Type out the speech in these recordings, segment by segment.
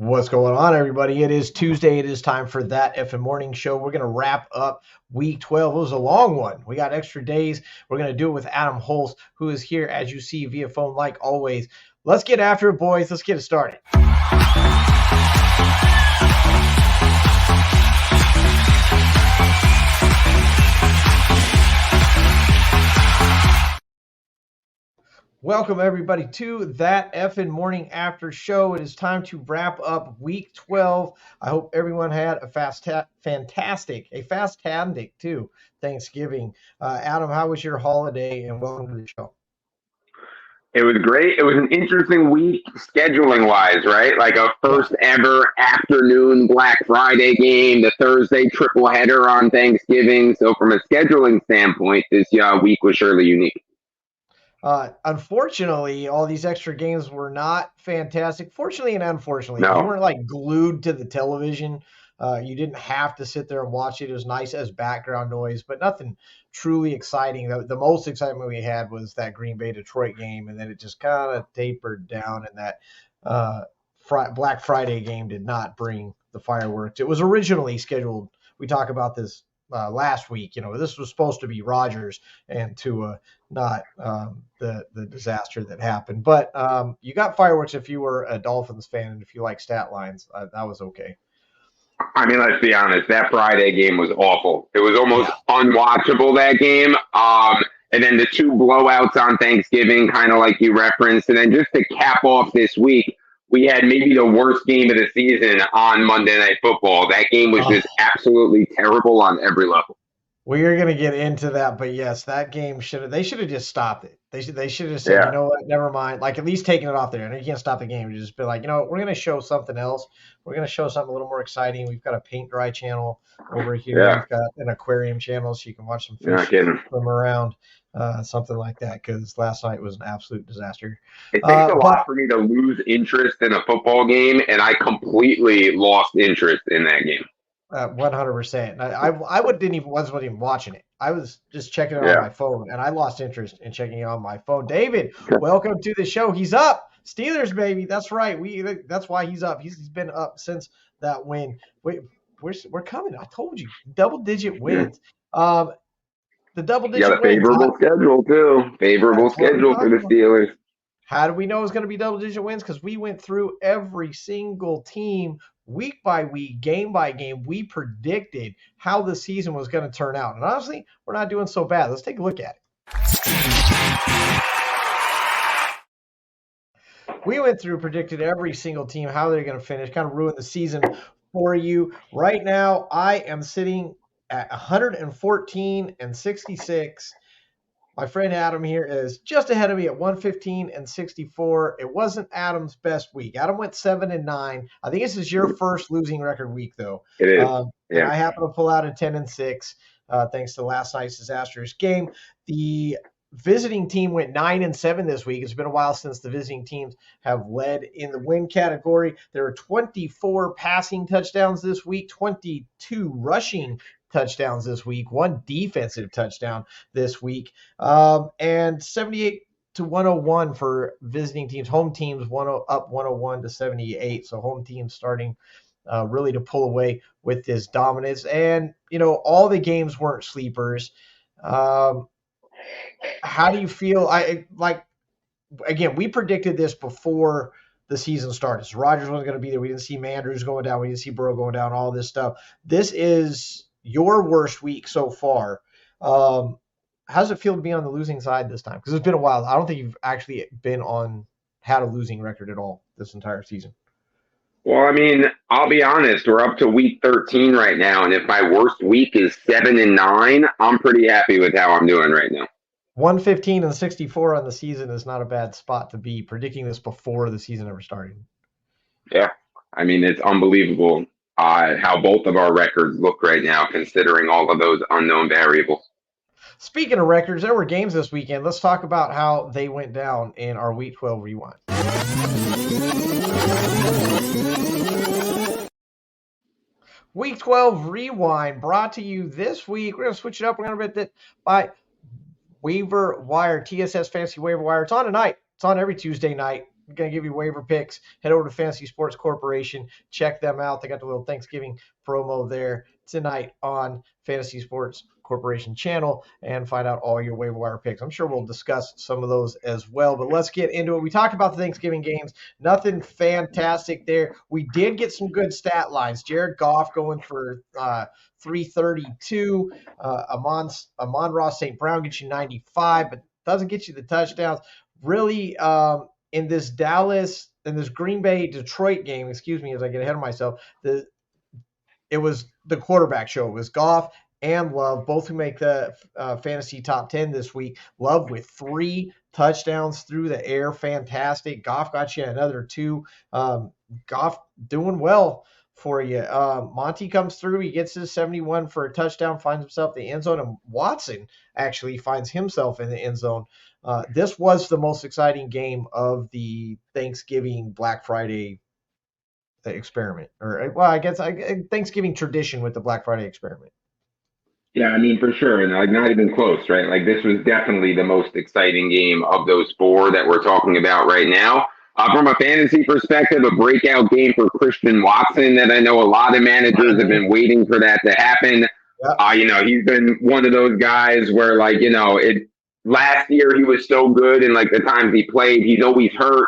What's going on, everybody? It is Tuesday. It is time for That Effing Morning Show. We're going to wrap up week 12. It was a long one. We got extra days. We're going to do it with Adam Hulse, who is here, as you see, via phone, like always. Let's get after it, boys. Let's get it started. Welcome, everybody, to That Effing Morning After Show. It is time to wrap up week 12. I hope everyone had a fantastic Thanksgiving. Adam, how was your holiday? And welcome to the show. It was great. It was an interesting week scheduling wise, right? Like a first ever afternoon Black Friday game, the Thursday triple header on Thanksgiving. So from a scheduling standpoint, this week was surely unique. Unfortunately, all these extra games were not fantastic. Fortunately and unfortunately, No. you weren't like glued to the television. You didn't have to sit there and watch it. It was nice as background noise, but nothing truly exciting. The most excitement we had was that Green Bay Detroit game, and then it just kind of tapered down. And that Black Friday game did not bring the fireworks. It was originally scheduled. We talked about this last week. This was supposed to be Rodgers and Tua, not the disaster that happened. But you got fireworks if you were a Dolphins fan, and if you like stat lines, that was okay. I mean, let's be honest. That Friday game was awful. It was almost unwatchable, that game. And then the two blowouts on Thanksgiving, kind of like you referenced. And then just to cap off this week, we had maybe the worst game of the season on Monday Night Football. That game was just absolutely terrible on every level. We are going to get into that, but yes, that game should have just stopped it. They should have said, You know what, never mind. Like, at least taking it off there. And you can't stop the game. You just be like, we're going to show something else. We're going to show something a little more exciting. We've got a paint dry channel over here. Yeah. We've got an aquarium channel so you can watch some fish swim around, something like that, because last night was an absolute disaster. It takes a lot for me to lose interest in a football game, and I completely lost interest in that game. 100%. I wasn't even watching it. I was just checking it on my phone, and I lost interest in checking it on my phone. David, welcome to the show. He's up. Steelers, baby. That's right. That's why he's up. He's been up since that win. We're coming. I told you, double-digit wins. The double-digit wins. Yeah, favorable schedule too. Favorable schedule for the Steelers. How do we know it's going to be double-digit wins? Because we went through every single team week by week, game by game. We predicted how the season was going to turn out. And honestly, we're not doing so bad. Let's take a look at it. We went through, predicted every single team, how they're going to finish, kind of ruined the season for you. Right now, I am sitting at 114-66. My friend Adam here is just ahead of me at 115-64. It wasn't Adam's best week. Adam went 7-9. I think this is your first losing record week, though. It is. I happen to pull out a 10-6 thanks to last night's disastrous game. The visiting team went 9-7 this week. It's been a while since the visiting teams have led in the win category. There are 24 passing touchdowns this week, 22 rushing touchdowns this week, 1 defensive touchdown this week, and 78-101 for visiting teams. Home teams up 101-78. So home teams starting really to pull away with this dominance. And all the games weren't sleepers. How do you feel? Again, we predicted this before the season started. So Rodgers wasn't going to be there. We didn't see Mandrews going down. We didn't see Burrow going down. All this stuff. This is your worst week so far. How does it feel to be on the losing side this time? Because it's been a while. I don't think you've actually had a losing record at all this entire season. Well, I mean, I'll be honest. We're up to week 13 right now, and if my worst week is 7-9, I'm pretty happy with how I'm doing right now. 115-64 on the season is not a bad spot to be, predicting this before the season ever started. Yeah, I mean, it's unbelievable how both of our records look right now, considering all of those unknown variables. Speaking of records, there were games this weekend. Let's talk about how they went down in our Week 12 rewind. Week 12 rewind brought to you this week. We're going to switch it up. We're going to bet it by Waiver Wire, TSS Fantasy Waiver Wire. It's on tonight. It's on every Tuesday night. going to give you waiver picks, head over to Fantasy Sports Corporation. Check them out. They got the little Thanksgiving promo there tonight on Fantasy Sports Corporation channel and find out all your waiver wire picks. I'm sure we'll discuss some of those as well, but let's get into it. We talked about the Thanksgiving games. Nothing fantastic there. We did get some good stat lines. Jared Goff going for 332. Amon-Ra St. Brown gets you 95, but doesn't get you the touchdowns. Really, in this Green Bay Detroit game, excuse me as I get ahead of myself, it was the quarterback show. It was Goff and Love, both who make the fantasy top 10 this week. Love with 3 touchdowns through the air. Fantastic. Goff got you another 2. Goff doing well for you. Monty comes through. He gets his 71 for a touchdown, finds himself in the end zone, and Watson actually finds himself in the end zone. This was the most exciting game of the Thanksgiving Black Friday experiment, or well, I guess Thanksgiving tradition with the Black Friday experiment. Yeah, I mean, for sure. And like, not even close, right? Like, this was definitely the most exciting game of those 4 that we're talking about right now. From a fantasy perspective, a breakout game for Christian Watson that I know a lot of managers have been waiting for that to happen. Yep. He's been one of those guys where, like, last year he was so good, and like the times he played, he's always hurt.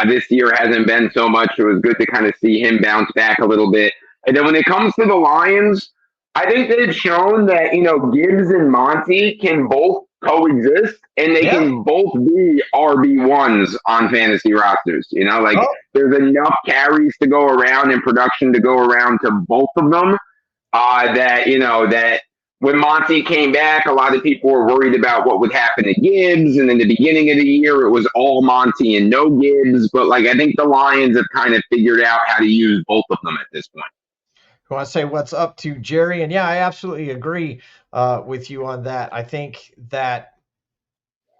This year hasn't been so much. It was good to kind of see him bounce back a little bit. And then when it comes to the Lions, I think they've shown that, Gibbs and Monty can both coexist, and they can both be RB1s on fantasy rosters. There's enough carries to go around and production to go around to both of them that when Monty came back, a lot of people were worried about what would happen to Gibbs. And in the beginning of the year, it was all Monty and no Gibbs. But I think the Lions have kind of figured out how to use both of them at this point. I want to say what's up to Jerry. And yeah, I absolutely agree with you on that. I think that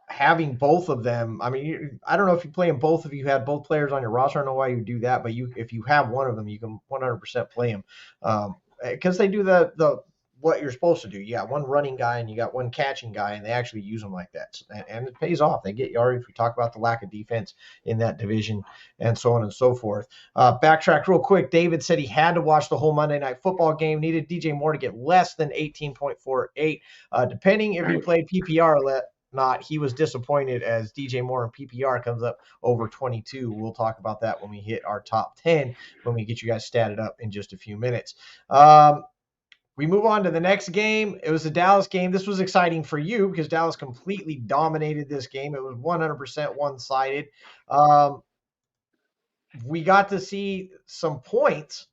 having both of them, I mean, I don't know if you play them both, if you had both players on your roster, I don't know why you do that, but if you have one of them, you can 100% play them because they do the what you're supposed to do. You got one running guy and you got one catching guy, and they actually use them like that. And it pays off. They get yards. We talk about the lack of defense in that division and so on and so forth. Backtrack real quick. David said he had to watch the whole Monday Night Football game, needed DJ Moore to get less than 18.48. Depending if you played PPR or not, he was disappointed as DJ Moore in PPR comes up over 22. We'll talk about that when we hit our top 10, when we get you guys statted up in just a few minutes. We move on to the next game. It was the Dallas game. This was exciting for you because Dallas completely dominated this game. It was 100% one-sided. We got to see some points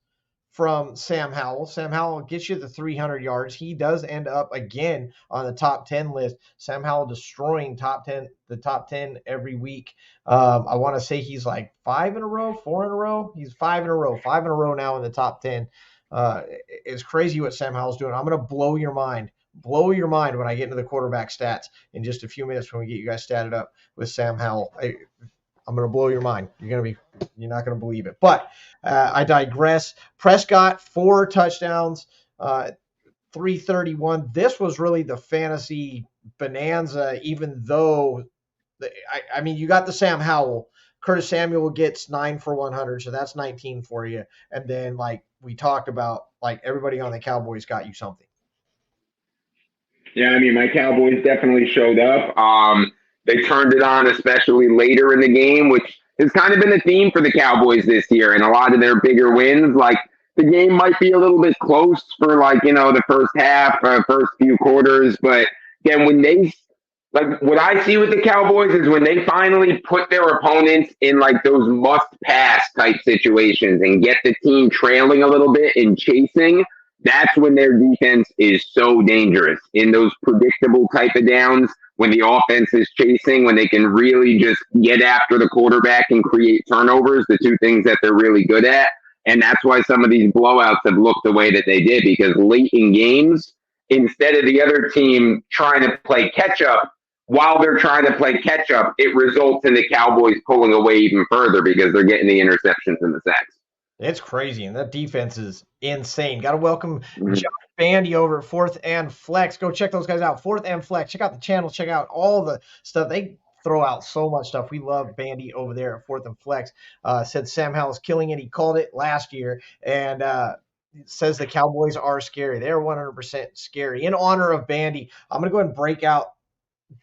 from Sam Howell. Sam Howell gets you the 300 yards. He does end up again on the top 10 list. Sam Howell destroying the top 10 every week. I want to say he's like 4 in a row. He's 5 in a row now in the top 10. It's crazy what Sam Howell's doing. I'm going to blow your mind when I get into the quarterback stats in just a few minutes when we get you guys statted up with Sam Howell. I'm going to blow your mind. You're not going to believe it. But I digress. Prescott, 4 touchdowns, 331. This was really the fantasy bonanza, even though, you got the Sam Howell. Curtis Samuel gets 9 for 100, so that's 19 for you. And then, like we talked about, like everybody on the Cowboys got you something. Yeah, my Cowboys definitely showed up. They turned it on, especially later in the game, which has kind of been a theme for the Cowboys this year. And a lot of their bigger wins, like the game might be a little bit close for the first half, first few quarters. But again, when they what I see with the Cowboys is when they finally put their opponents in those must-pass type situations and get the team trailing a little bit and chasing, that's when their defense is so dangerous. In those predictable type of downs, when the offense is chasing, when they can really just get after the quarterback and create turnovers, the 2 things that they're really good at. And that's why some of these blowouts have looked the way that they did, because late in games, instead of the other team trying to play catch-up, while they're trying to play catch-up, it results in the Cowboys pulling away even further because they're getting the interceptions and the sacks. It's crazy, and that defense is insane. Got to welcome Josh Bandy over at 4th and Flex. Go check those guys out. 4th and Flex. Check out the channel. Check out all the stuff. throw out so much stuff. We love Bandy over there at Fourth and Flex. Said Sam Howell's killing it. He called it last year, and says the Cowboys are scary. They're 100% scary. In honor of Bandy, I'm going to go ahead and break out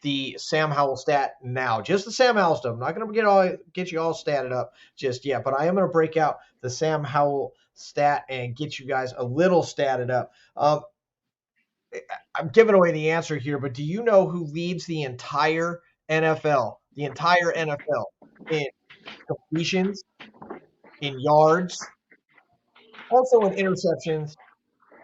the Sam Howell stat now. Just the Sam Howell stuff. I'm not going to get you all statted up just yet, but I am going to break out the Sam Howell stat and get you guys a little statted up. I'm giving away the answer here, but do you know who leads the entire NFL? The entire NFL in completions, in yards, also in interceptions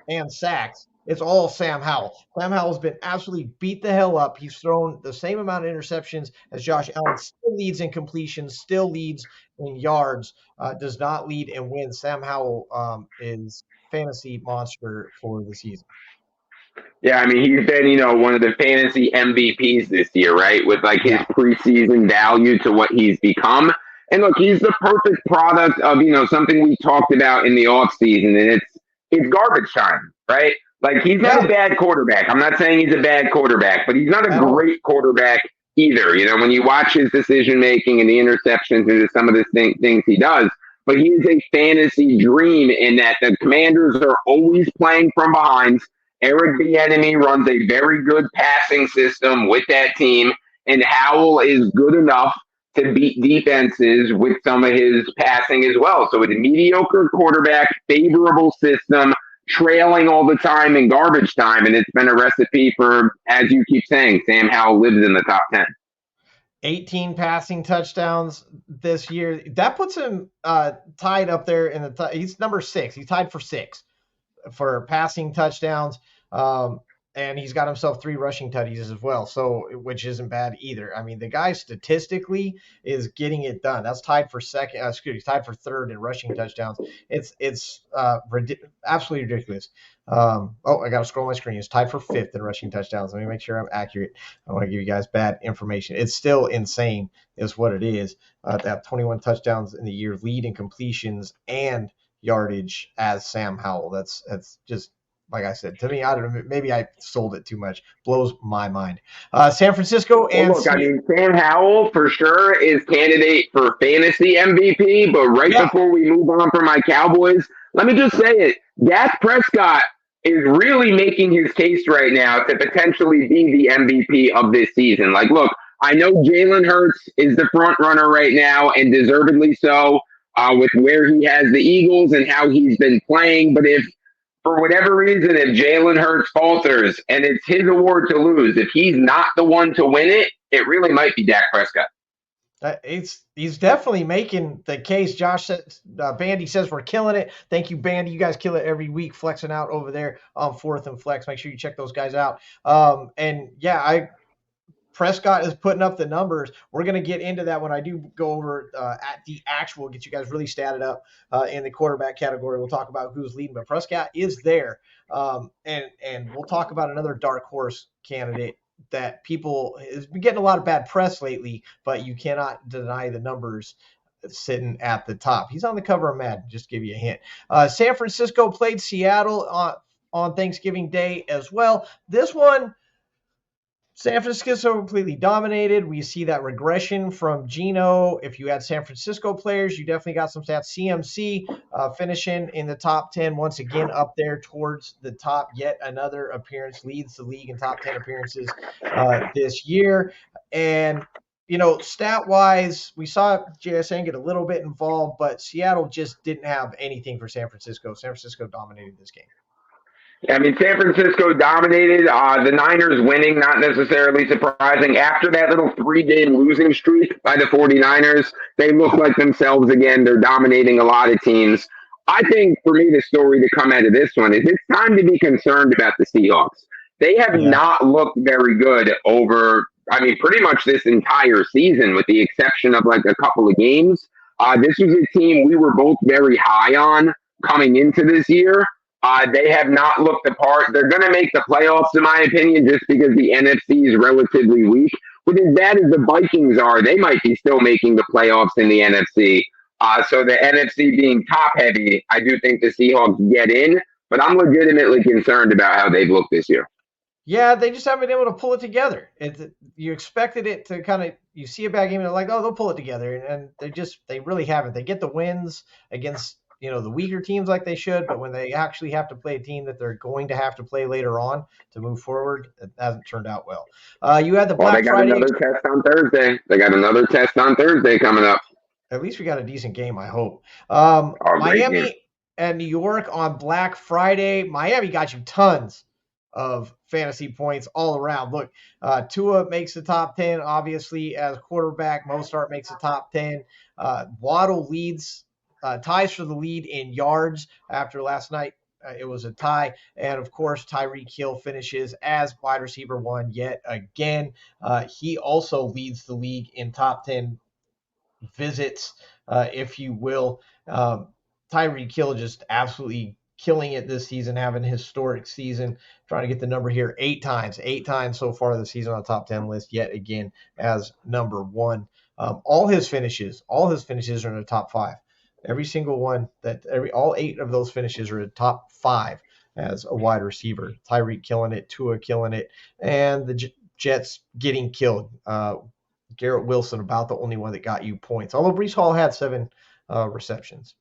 and sacks. It's all Sam Howell. Sam Howell's been absolutely beat the hell up. He's thrown the same amount of interceptions as Josh Allen. Still leads in completions, still leads in yards, does not lead in wins. Sam Howell is fantasy monster for the season. Yeah, I mean, he's been, one of the fantasy MVPs this year, right? With like his preseason value to what he's become. And look, he's the perfect product of, something we talked about in the offseason, and it's garbage time, right? Like, he's not a bad quarterback. I'm not saying he's a bad quarterback, but he's not a great quarterback either. When you watch his decision making and the interceptions and some of the things he does, but he is a fantasy dream in that the Commanders are always playing from behind. Eric Bieniemy runs a very good passing system with that team, and Howell is good enough to beat defenses with some of his passing as well. So it's a mediocre quarterback, favorable system, trailing all the time in garbage time, and it's been a recipe for, as you keep saying, Sam Howell lives in the top 10. 18 passing touchdowns this year. That puts him tied up there in the he's number 6. He's tied for 6 for passing touchdowns. And he's got himself 3 rushing tutties as well, so which isn't bad either. I mean, the guy statistically is getting it done. That's tied for second. He's tied for 3rd in rushing touchdowns. It's absolutely ridiculous. I got to scroll my screen. He's tied for 5th in rushing touchdowns. Let me make sure I'm accurate. I want to give you guys bad information. It's still insane, is what it is. To have 21 touchdowns in the year, lead in completions and yardage as Sam Howell. That's just. Like I said, to me, I don't know. Maybe I sold it too much. Blows my mind. San Francisco and Sam Howell for sure is candidate for fantasy MVP. But before we move on from my Cowboys, let me just say it: Dak Prescott is really making his case right now to potentially be the MVP of this season. Like, look, I know Jalen Hurts is the front runner right now, and deservedly so, with where he has the Eagles and how he's been playing. But if for whatever reason, if Jalen Hurts falters and it's his award to lose, if he's not the one to win it, it really might be Dak Prescott. He's definitely making the case. Josh says, Bandy says we're killing it. Thank you, Bandy. You guys kill it every week, flexing out over there on Fourth and Flex. Make sure you check those guys out. Prescott is putting up the numbers. We're going to get into that when I do go over at the actual, get you guys really statted up in the quarterback category. We'll talk about who's leading, but Prescott is there. And we'll talk about another dark horse candidate that people has been getting a lot of bad press lately, but you cannot deny the numbers sitting at the top. He's on the cover of Madden, just to give you a hint. San Francisco played Seattle on Thanksgiving Day as well. This one, San Francisco completely dominated. We see that regression from Geno. If you had San Francisco players, you definitely got some stats. CMC finishing in the top 10, once again up there towards the top. Yet another appearance, leads the league in top 10 appearances this year. And, stat-wise, we saw JSN get a little bit involved, but Seattle just didn't have anything for San Francisco. San Francisco dominated this game. I mean, San Francisco dominated. The Niners winning, not necessarily surprising. After that little 3-game losing streak by the 49ers, they look like themselves again. They're dominating a lot of teams. I think, for me, the story to come out of this one is it's time to be concerned about the Seahawks. They have not looked very good over, pretty much this entire season, with the exception of like a couple of games. This was a team we were both very high on coming into this year. They have not looked the part. They're going to make the playoffs, in my opinion, just because the NFC is relatively weak. But as bad as the Vikings are, they might be still making the playoffs in the NFC. So the NFC being top-heavy, I do think the Seahawks get in. But I'm legitimately concerned about how they've looked this year. Yeah, they just haven't been able to pull it together. You expected it to kind of, you see a bad game and they're like, oh, they'll pull it together, and they really haven't. They get the wins against the weaker teams like they should, but when they actually have to play a team that they're going to have to play later on to move forward, it hasn't turned out well. You had the Well, they Black got Friday. another test on Thursday. They got another test on Thursday coming up. At least we got a decent game, I hope. Oh, great game. Miami and New York on Black Friday. Miami got you tons of fantasy points all around. Look, Tua makes the top 10, obviously, as quarterback. Mostert makes the top 10. Waddle ties for the lead in yards after last night. It was a tie. And of course, Tyreek Hill finishes as wide receiver one yet again. He also leads the league in top 10 visits, if you will. Tyreek Hill just absolutely killing it this season, having a historic season. Trying to get the number here eight times so far this season on the top 10 list, yet again as number one. All his finishes are in the top five. Every single one all eight of those finishes are in the top five as a wide receiver. Tyreek killing it, Tua killing it, and the Jets getting killed. Garrett Wilson about the only one that got you points. Although Breece Hall had 7 receptions.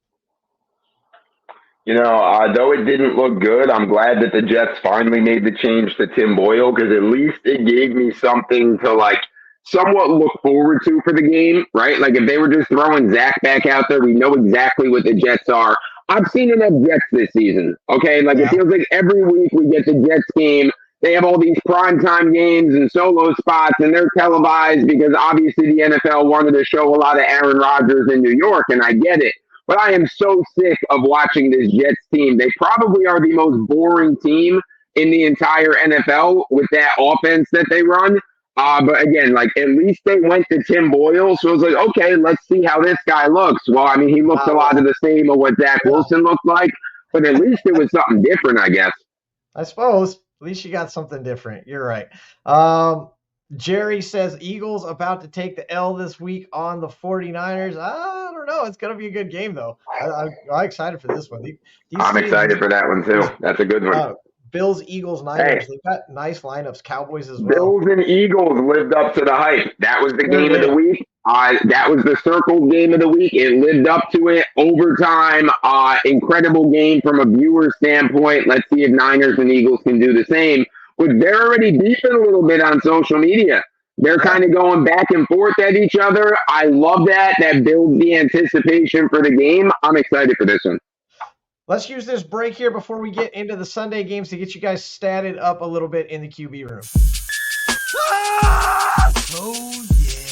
Though it didn't look good, I'm glad that the Jets finally made the change to Tim Boyle, because at least it gave me something to somewhat look forward to for the game, right? Like if they were just throwing Zach back out there, we know exactly what the Jets are. I've seen enough Jets this season, okay? Like It feels like every week we get the Jets game. They have all these primetime games and solo spots, and they're televised because obviously the NFL wanted to show a lot of Aaron Rodgers in New York, and I get it. But I am so sick of watching this Jets team. They probably are the most boring team in the entire NFL with that offense that they run. But again, at least they went to Tim Boyle. So it was like, okay, let's see how this guy looks. Well, I mean, he looked a lot of the same of what Zach Wilson looked like, but at least it was something different, I guess. I suppose. At least you got something different. You're right. Jerry says Eagles about to take the L this week on the 49ers. I don't know. It's going to be a good game, though. I'm excited for this one. I'm excited for that one, too. That's a good one. Bills, Eagles, Niners. They've got nice lineups. Cowboys as well. Bills and Eagles lived up to the hype. That was the game of the week. That was the circle game of the week. It lived up to it. Overtime. Incredible game from a viewer standpoint. Let's see if Niners and Eagles can do the same. But they're already beefing a little bit on social media. They're kind of going back and forth at each other. I love that. That builds the anticipation for the game. I'm excited for this one. Let's use this break here before we get into the Sunday games to get you guys statted up a little bit in the QB room. Oh, yeah.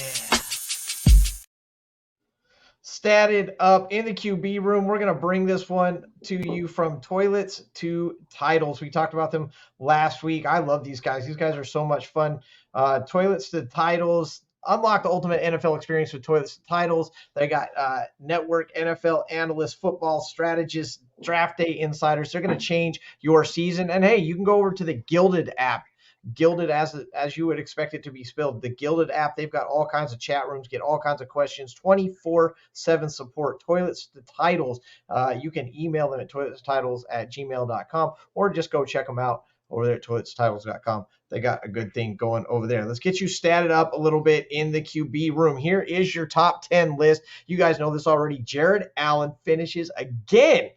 Statted up in the QB room. We're going to bring this one to you from toilets to titles. We talked about them last week. I love these guys. These guys are so much fun. Toilets to titles. Unlock the ultimate NFL experience with Toilets to Titles. They got network NFL analysts, football strategists, draft day insiders. They're going to change your season. And hey, you can go over to the Gilded app. Gilded as you would expect it to be spelled. The Gilded app, they've got all kinds of chat rooms, get all kinds of questions, 24/7 support. Toilets to Titles. You can email them at toiletstitles@gmail.com or just go check them out over there at toiletstitles.com. They got a good thing going over there. Let's get you statted up a little bit in the QB room. Here is your top 10 list. You guys know this already. Jared Allen finishes again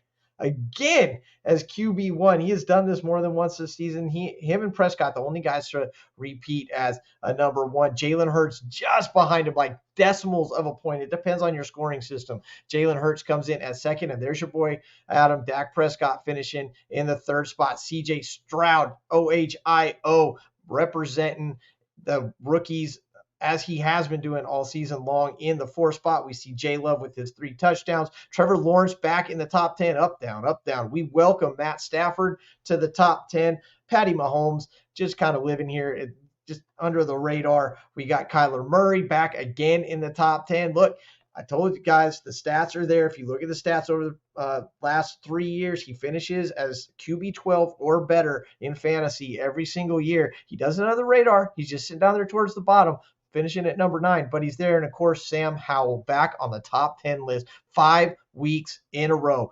as QB1. He has done this more than once this season. Him and Prescott, the only guys to repeat as a number one. Jalen Hurts just behind him, like decimals of a point. It depends on your scoring system. Jalen Hurts comes in at second, and there's your boy Adam. Dak Prescott finishing in the third spot. CJ Stroud, OHIO, representing the rookies as he has been doing all season long in the fourth spot. We see J Love with his 3 touchdowns. Trevor Lawrence back in the top 10, up, down, up, down. We welcome Matt Stafford to the top 10. Patty Mahomes just kind of living here, just under the radar. We got Kyler Murray back again in the top 10. Look, I told you guys the stats are there. If you look at the stats over the last 3 years, he finishes as QB 12 or better in fantasy every single year. He doesn't have the radar. He's just sitting down there towards the bottom, finishing at number 9, but he's there. And of course, Sam Howell back on the top 10 list 5 weeks in a row.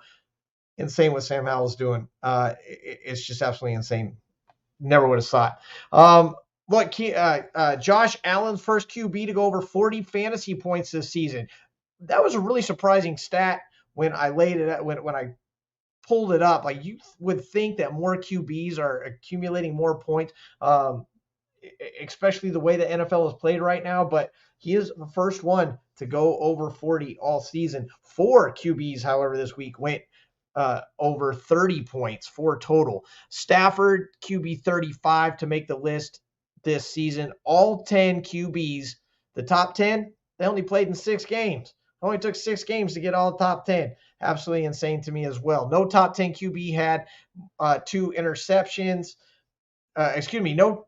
Insane what Sam Howell's doing. It's just absolutely insane. never would have thought. Look, Josh Allen's first QB to go over 40 fantasy points this season. That was a really surprising stat when I laid it when I pulled it up. Like, you would think that more QBs are accumulating more points, especially the way the NFL is played right now. But he is the first one to go over 40 all season. 4 QBs, however, this week went over 30 points, 4 total. Stafford, QB 35 to make the list this season. All 10 QBs, the top 10, they only played in 6 games. It only took 6 games to get all top 10. Absolutely insane to me as well. No top 10 QB had 2 interceptions. No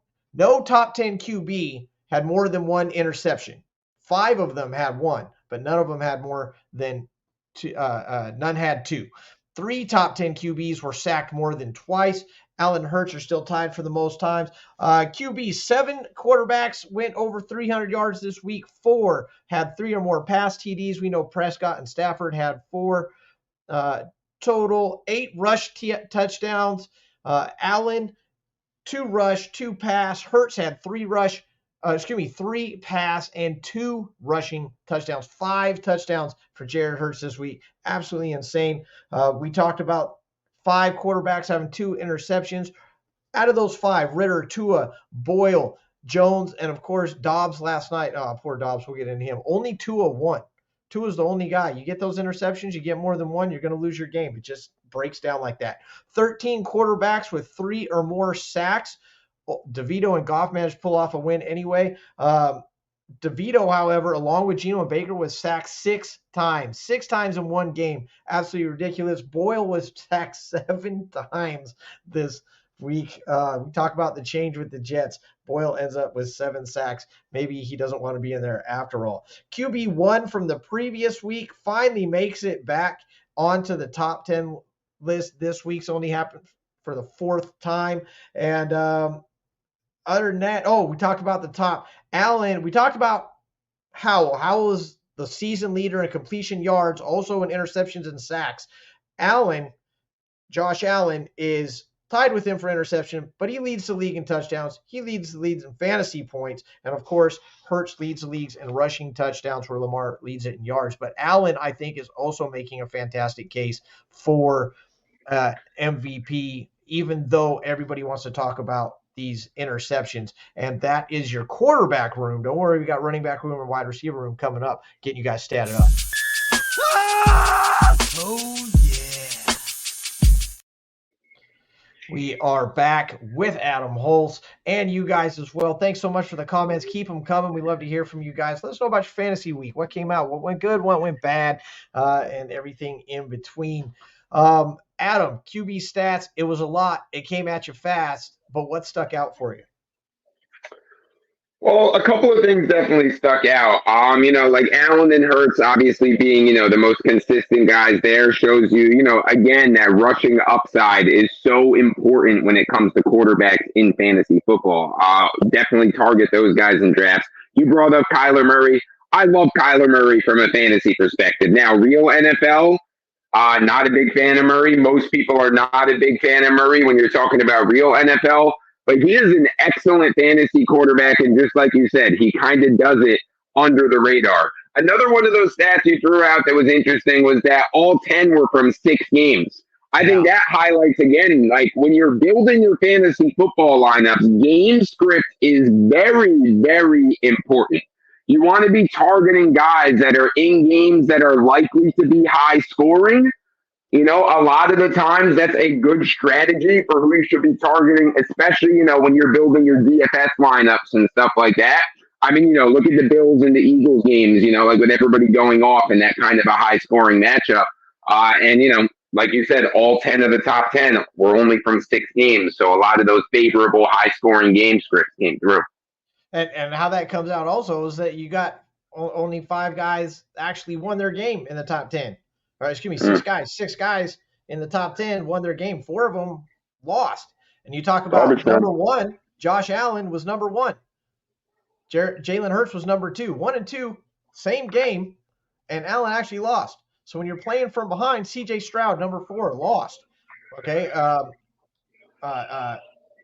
top 10 QB had more than 1 interception. 5 of them had 1, but none of them had more than 2. None had 2. 3 top 10 QBs were sacked more than twice. Allen Hurts are still tied for the most times. QB, 7 quarterbacks went over 300 yards this week. 4 had 3 or more pass TDs. We know Prescott and Stafford had 4 total. 8 rush touchdowns. Allen, 2 rush, 2 pass. Hurts had 3 pass and 2 rushing touchdowns. 5 touchdowns for Jared Hurts this week. Absolutely insane. We talked about 5 quarterbacks having 2 interceptions. Out of those 5, Ritter, Tua, Boyle, Jones, and of course Dobbs last night. Oh, poor Dobbs. We'll get into him. Only Tua won. Tua's the only guy. You get those interceptions, you get more than 1, you're going to lose your game. It just breaks down like that. 13 quarterbacks with 3 or more sacks. DeVito and Goff managed to pull off a win anyway. DeVito, however, along with Geno and Baker, was sacked 6 times. 6 times in one game. Absolutely ridiculous. Boyle was sacked 7 times this week. We talk about the change with the Jets. Boyle ends up with 7 sacks. Maybe he doesn't want to be in there after all. QB1 from the previous week finally makes it back onto the top 10 list this week's only happened for the 4th time. And other than that, we talked about the top. Allen, we talked about Howell. Howell is the season leader in completion yards, also in interceptions and sacks. Josh Allen is tied with him for interception, but he leads the league in touchdowns. He leads the league in fantasy points. And, of course, Hurts leads the leagues in rushing touchdowns, where Lamar leads it in yards. But Allen, I think, is also making a fantastic case for MVP, even though everybody wants to talk about these interceptions. And that is your quarterback room. Don't worry, we got running back room and wide receiver room coming up, getting you guys statted up. Oh, yeah. We are back with Adam Hulse and you guys as well. Thanks so much for the comments. Keep them coming. We love to hear from you guys. Let us know about your fantasy week. What came out? What went good? What went bad? And everything in between. Adam, QB stats, it was a lot. It came at you fast, but what stuck out for you? Well, a couple of things definitely stuck out. Like Allen and Hurts obviously being, the most consistent guys there shows you, again, that rushing upside is so important when it comes to quarterbacks in fantasy football. Definitely target those guys in drafts. You brought up Kyler Murray. I love Kyler Murray from a fantasy perspective. Now, real NFL, not a big fan of Murray. Most people are not a big fan of Murray when you're talking about real NFL. But he is an excellent fantasy quarterback, and just like you said, he kind of does it under the radar. Another one of those stats you threw out that was interesting was that all 10 were from 6 games. I think that highlights, again, like when you're building your fantasy football lineups, game script is very, very important. You want to be targeting guys that are in games that are likely to be high scoring. A lot of the times that's a good strategy for who you should be targeting, especially, when you're building your DFS lineups and stuff like that. I mean, look at the Bills and the Eagles games, like with everybody going off in that kind of a high scoring matchup. And, like you said, all 10 of the top 10 were only from 6 games. So a lot of those favorable high scoring game scripts came through. And how that comes out also is that you got only 5 guys actually won their game in the top 10. Or excuse me, 6 guys. 6 guys in the top 10 won their game. 4 of them lost. And you talk about number 1, Josh Allen was number 1. Jalen Hurts was number 2. 1 and 2, same game, and Allen actually lost. So when you're playing from behind, C.J. Stroud, number 4, lost. Okay.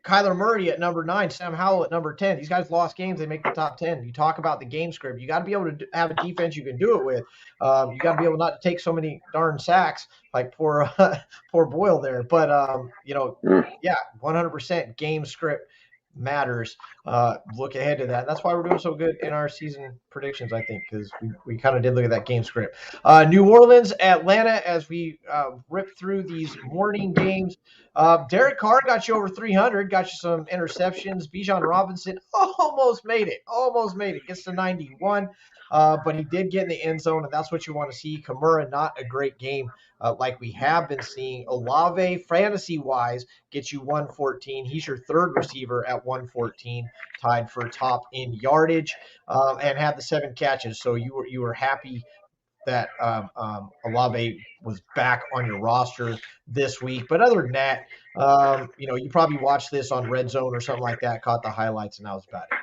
Kyler Murray at number 9, Sam Howell at number 10. These guys lost games. They make the top 10. You talk about the game script. You got to be able to have a defense you can do it with. You got to be able not to take so many darn sacks like poor poor Boyle there. But, yeah, 100% game script matters. Look ahead to that. That's why we're doing so good in our season predictions, I think, because we kind of did look at that game script. New Orleans, Atlanta, as we rip through these morning games. Derek Carr got you over 300, got you some interceptions. Bijan Robinson almost made it. Gets to 91. But he did get in the end zone, and that's what you want to see. Kamara, not a great game like we have been seeing. Olave, fantasy-wise, gets you 114. He's your third receiver at 114, tied for top in yardage, and had the 7 catches. So you were happy that Olave was back on your roster this week. But other than that, you probably watched this on Red Zone or something like that, caught the highlights, and that was about it.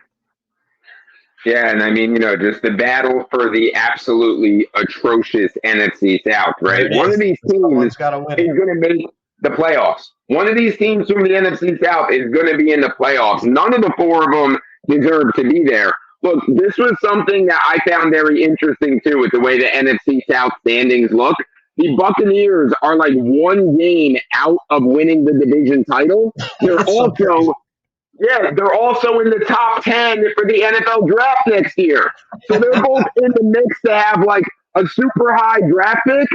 Yeah, and I mean, just the battle for the absolutely atrocious NFC South, right? One of these teams is going to make the playoffs. One of these teams from the NFC South is going to be in the playoffs. None of the 4 of them deserve to be there. Look, this was something that I found very interesting, too, with the way the NFC South standings look. The Buccaneers are like 1 game out of winning the division title. They're also... Yeah, they're also in the top 10 for the NFL draft next year. So they're both in the mix to have like a super high draft pick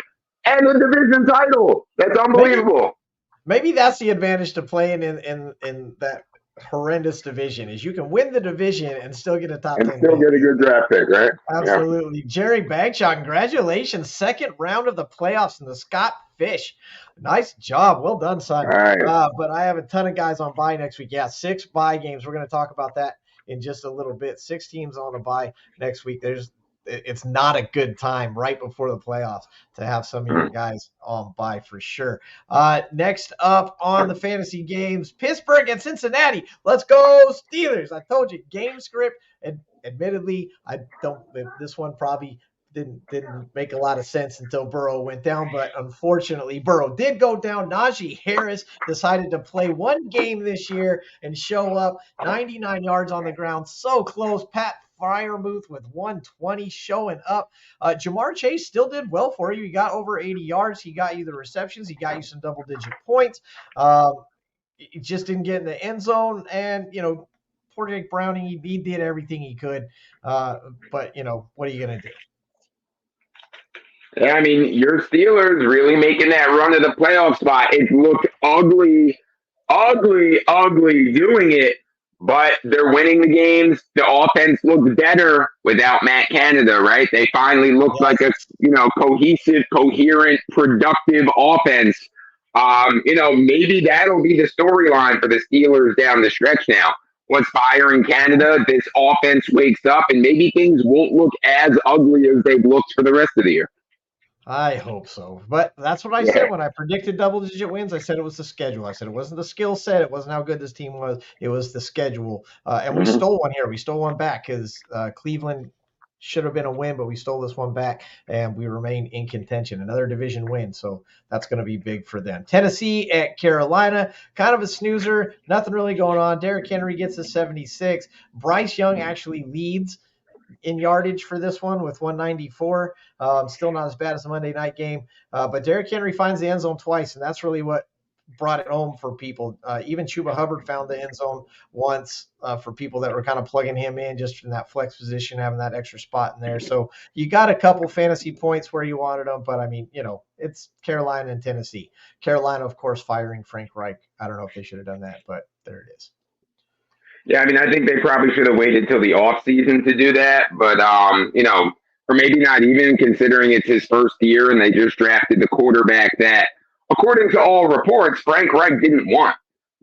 and a division title. That's unbelievable. Maybe that's the advantage to playing in that horrendous division is you can win the division and still get a top 10 and still get a good draft pick, right? Absolutely. Yeah. Jerry Bagshaw, congratulations. 2nd round of the playoffs in the Scott Fish. Nice job. Well done, son. Right. But I have a ton of guys on bye next week. Yeah, 6 bye games. We're going to talk about that in just a little bit. 6 teams on the bye next week. It's not a good time right before the playoffs to have some of your guys on bye for sure. Next up on the fantasy games, Pittsburgh and Cincinnati. Let's go Steelers. I told you, game script. And admittedly, this one probably didn't make a lot of sense until Burrow went down, but unfortunately Burrow did go down. Najee Harris decided to play 1 game this year and show up 99 yards on the ground. So close. Pat Freiermuth with 120 showing up. Jamar Chase still did well for you. He got over 80 yards. He got you the receptions. He got you some double-digit points. He just didn't get in the end zone. And, poor Jake Browning, he did everything he could. But, what are you going to do? Yeah, I mean, your Steelers really making that run to the playoff spot. It looked ugly doing it, but they're winning the games. The offense looks better without Matt Canada, right? They finally looked like a, cohesive, coherent, productive offense. Maybe that'll be the storyline for the Steelers down the stretch now. Once firing Canada, this offense wakes up, and maybe things won't look as ugly as they've looked for the rest of the year. I hope so. But that's what I said when I predicted double-digit wins. I said it was the schedule. I said it wasn't the skill set. It wasn't how good this team was. It was the schedule. And we stole one here. We stole one back because Cleveland should have been a win, but we stole this one back, and we remain in contention. Another division win, so that's going to be big for them. Tennessee at Carolina, kind of a snoozer. Nothing really going on. Derrick Henry gets a 76. Bryce Young actually leads in yardage for this one with 194. Still not as bad as the Monday night game. But Derrick Henry finds the end zone twice, and that's really what brought it home for people. Even Chuba Hubbard found the end zone once for people that were kind of plugging him in just in that flex position, having that extra spot in there. So you got a couple fantasy points where you wanted them, but I mean, it's Carolina and Tennessee. Carolina, of course, firing Frank Reich. I don't know if they should have done that, but there it is. Yeah, I mean, I think they probably should have waited till the off season to do that, but or maybe not even considering it's his first year and they just drafted the quarterback that, according to all reports, Frank Reich didn't want.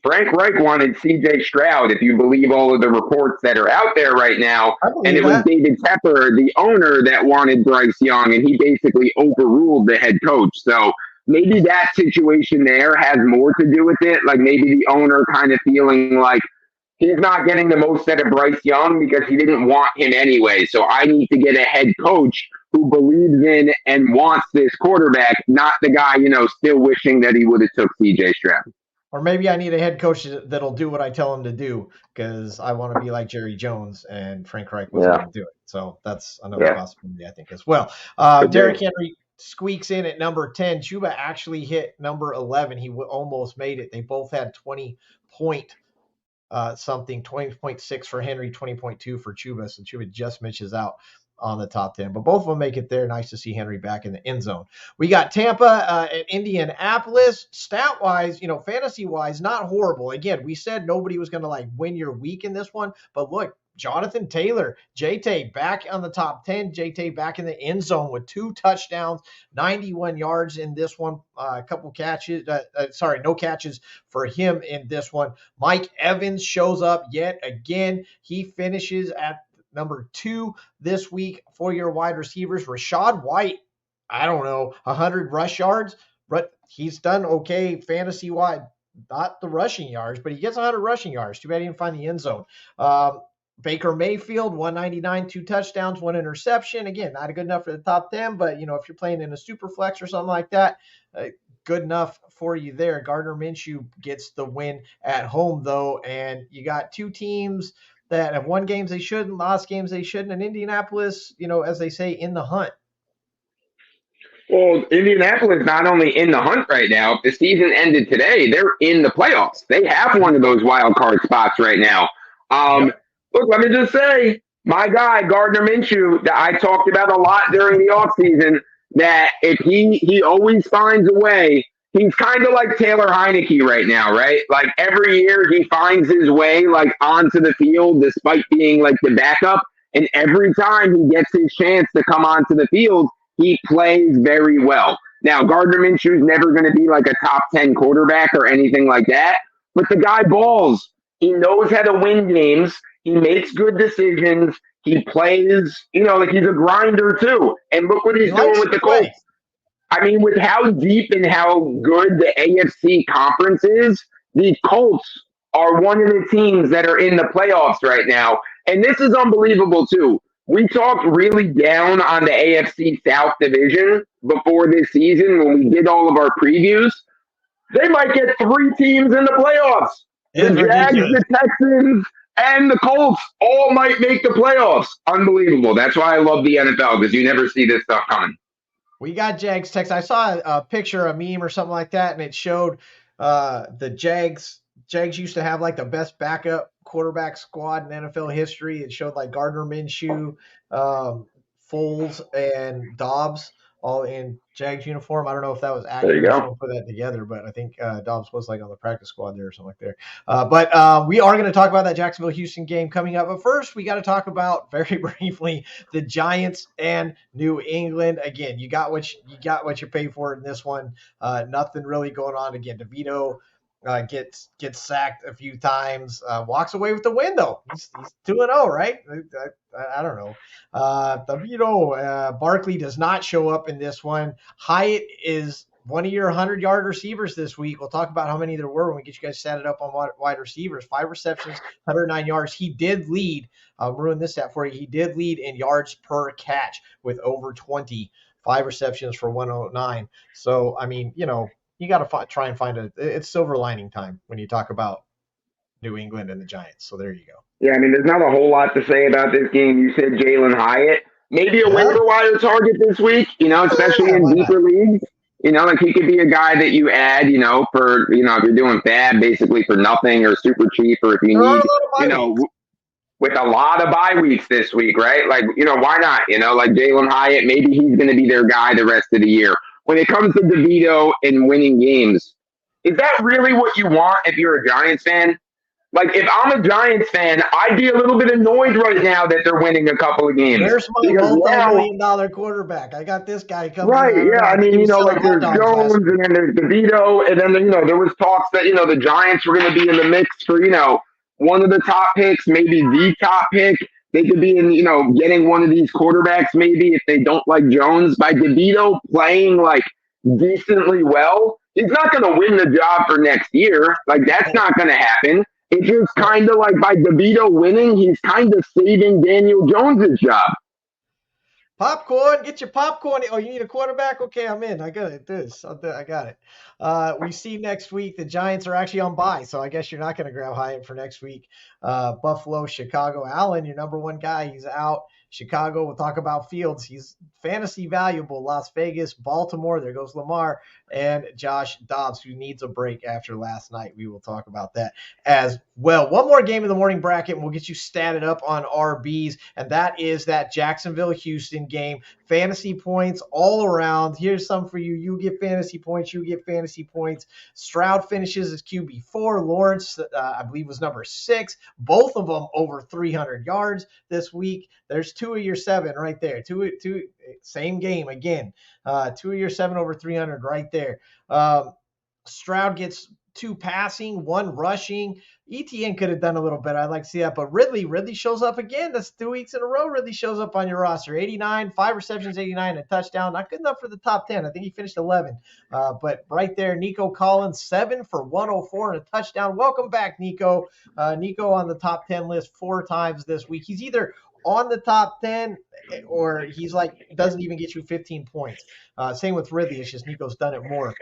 Frank Reich wanted C.J. Stroud, if you believe all of the reports that are out there right now, and it was David Tepper, the owner, that wanted Bryce Young, and he basically overruled the head coach. So maybe that situation there has more to do with it, like maybe the owner kind of feeling like, he's not getting the most out of Bryce Young because he didn't want him anyway. So I need to get a head coach who believes in and wants this quarterback, not the guy, still wishing that he would have took C.J. Stroud. Or maybe I need a head coach that'll do what I tell him to do because I want to be like Jerry Jones, and Frank Reich wasn't Yeah, going to do it. So that's another yeah. possibility, I think, as well. Could be. Derrick Henry squeaks in at number 10. Chuba actually hit number 11. He almost made it. They both had 20 point something, 20.6 for Henry, 20.2 for Chuba. So Chuba just misses out on the top 10. But both of them make it there. Nice to see Henry back in the end zone. We got Tampa and Indianapolis. Stat wise, fantasy wise, not horrible. Again, we said nobody was going to like win your week in this one. But look, Jonathan Taylor, J-Tay back on the top 10. J-Tay back in the end zone with 2 touchdowns, 91 yards in this one. A couple catches. No catches for him in this one. Mike Evans shows up yet again. He finishes at number 2 this week for your wide receivers. Rachaad White, I don't know, 100 rush yards, but he's done okay fantasy wide. Not the rushing yards, but he gets 100 rushing yards. Too bad he didn't find the end zone. Baker Mayfield, 199, 2 touchdowns, 1 interception. Again, not good enough for the top 10, but if you're playing in a super flex or something like that, good enough for you there. Gardner Minshew gets the win at home, though, and you got 2 teams that have won games they shouldn't, lost games they shouldn't, and Indianapolis, as they say, in the hunt. Well, Indianapolis not only in the hunt right now. If the season ended today, they're in the playoffs. They have one of those wild card spots right now. Yep. Look, let me just say, my guy Gardner Minshew, that I talked about a lot during the offseason, that if he always finds a way. He's kind of like Taylor Heineke right now, right? Like every year he finds his way like onto the field despite being like the backup. And every time he gets his chance to come onto the field, he plays very well. Now, Gardner Minshew is never going to be like a top 10 quarterback or anything like that, but the guy balls. He knows how to win games. He makes good decisions. He plays, like he's a grinder too. And look what he's doing with the Colts. I mean, with how deep and how good the AFC conference is, the Colts are one of the teams that are in the playoffs right now. And this is unbelievable, too. We talked really down on the AFC South division before this season when we did all of our previews. They might get 3 teams in the playoffs. The Jags, the Texans, and the Colts all might make the playoffs. Unbelievable. That's why I love the NFL, because you never see this stuff coming. We got Jags text. I saw a picture, a meme or something like that, and it showed the Jags. Jags used to have like the best backup quarterback squad in NFL history. It showed like Gardner Minshew, Foles, and Dobbs all in Jags uniform. I don't know if that was accurate. Someone put that together, but I think Dobbs was like on the practice squad there or something like that. But we are going to talk about that Jacksonville-Houston game coming up. But first, we got to talk about very briefly the Giants and New England. Again, you got what you pay for in this one. Nothing really going on. Again, DeVito gets sacked a few times, walks away with the win though. He's 2-0, right? I don't know. Barkley does not show up in this one. Hyatt is one of your 100-yard receivers this week. We'll talk about how many there were when we get you guys set it up on wide receivers. 5 receptions, 109 yards. He did lead. I'll ruin this stat for you. He did lead in yards per catch with over 20. 5 receptions for 109. So, I mean, you got to try and find it's silver lining time when you talk about New England and the Giants. So there you go. Yeah, I mean, there's not a whole lot to say about this game. You said Jalen Hyatt. Maybe a waiver wire target this week, especially in deeper leagues. Like he could be a guy that you add, for, if you're doing fab basically for nothing or super cheap, or if you need, with a lot of bye weeks this week, right? Like, why not? Like Jalen Hyatt, maybe he's going to be their guy the rest of the year. When it comes to DeVito and winning games, is that really what you want if you're a Giants fan? Like, if I'm a Giants fan, I'd be a little bit annoyed right now that they're winning a couple of games. There's my multi-million-dollar quarterback. I got this guy coming. Right, yeah. I mean, like there's Jones and then there's DeVito. And then, there was talks that, the Giants were going to be in the mix for, one of the top picks, maybe the top pick. They could be in, getting one of these quarterbacks maybe if they don't like Jones. By DeVito playing like decently well, he's not going to win the job for next year. Like that's not going to happen. It's just kind of like by DeVito winning, he's kind of saving Daniel Jones's job. Popcorn, get your popcorn. Oh, you need a quarterback? Okay, I'm in. I got it. I got it. We see next week the Giants are actually on bye, so I guess you're not going to grab Hyatt for next week. Buffalo, Chicago. Allen, your number one guy, he's out. Chicago, we'll talk about Fields. He's fantasy valuable. Las Vegas, Baltimore, there goes Lamar, and Josh Dobbs, who needs a break after last night. We will talk about that as well. One more game in the morning bracket, and we'll get you statted up on RBs, and that is that Jacksonville-Houston game. Fantasy points all around. Here's some for you. You get fantasy points. You get fantasy points. Stroud finishes as QB4. Lawrence, I believe, was number 6. Both of them over 300 yards this week. There's 2 of your 7 right there. Two, same game again. 2 of your 7 over 300 right there. Stroud gets 2 passing, 1 rushing. ETN could have done a little better. I'd like to see that. But Ridley shows up again. That's 2 weeks in a row. Ridley shows up on your roster. 89, 5 receptions, 89, and a touchdown. Not good enough for the top 10. I think he finished 11. But right there, Nico Collins, 7 for 104 and a touchdown. Welcome back, Nico. Nico on the top 10 list 4 times this week. He's either on the top 10 or he's like doesn't even get you 15 points. Same with Ridley. It's just Nico's done it more.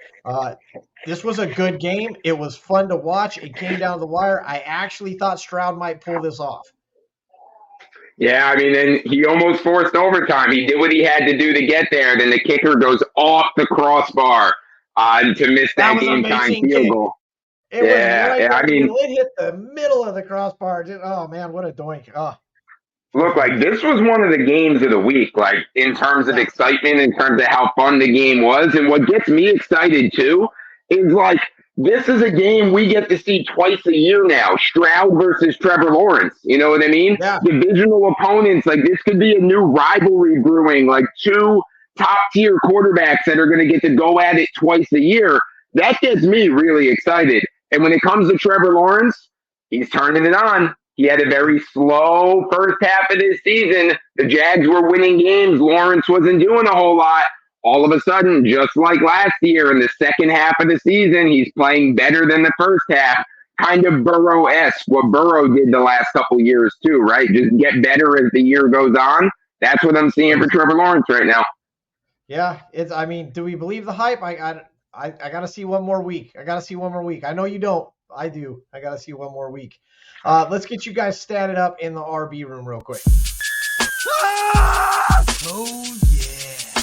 This was a good game. It was fun to watch. It came down to the wire. I actually thought Stroud might pull this off. Yeah, I mean, then he almost forced overtime. He did what he had to do to get there. Then the kicker goes off the crossbar to miss that game-tying field goal. It was right. I mean, it hit the middle of the crossbar. Oh man, what a doink! Oh. Look, like this was one of the games of the week, like in terms of excitement, in terms of how fun the game was. And what gets me excited too is like this is a game we get to see twice a year now. Stroud versus Trevor Lawrence. You know what I mean? Yeah. Divisional opponents. Like this could be a new rivalry brewing, like 2 top tier quarterbacks that are going to get to go at it twice a year. That gets me really excited. And when it comes to Trevor Lawrence, he's turning it on. He had a very slow first half of this season. The Jags were winning games. Lawrence wasn't doing a whole lot. All of a sudden, just like last year in the second half of the season, he's playing better than the first half. Kind of Burrow-esque, what Burrow did the last couple years too, right? Just get better as the year goes on. That's what I'm seeing for Trevor Lawrence right now. Yeah, I mean, do we believe the hype? I got to see one more week. I know you don't. I do. I got to see one more week. Let's get you guys statted up in the RB room real quick. Oh, yeah.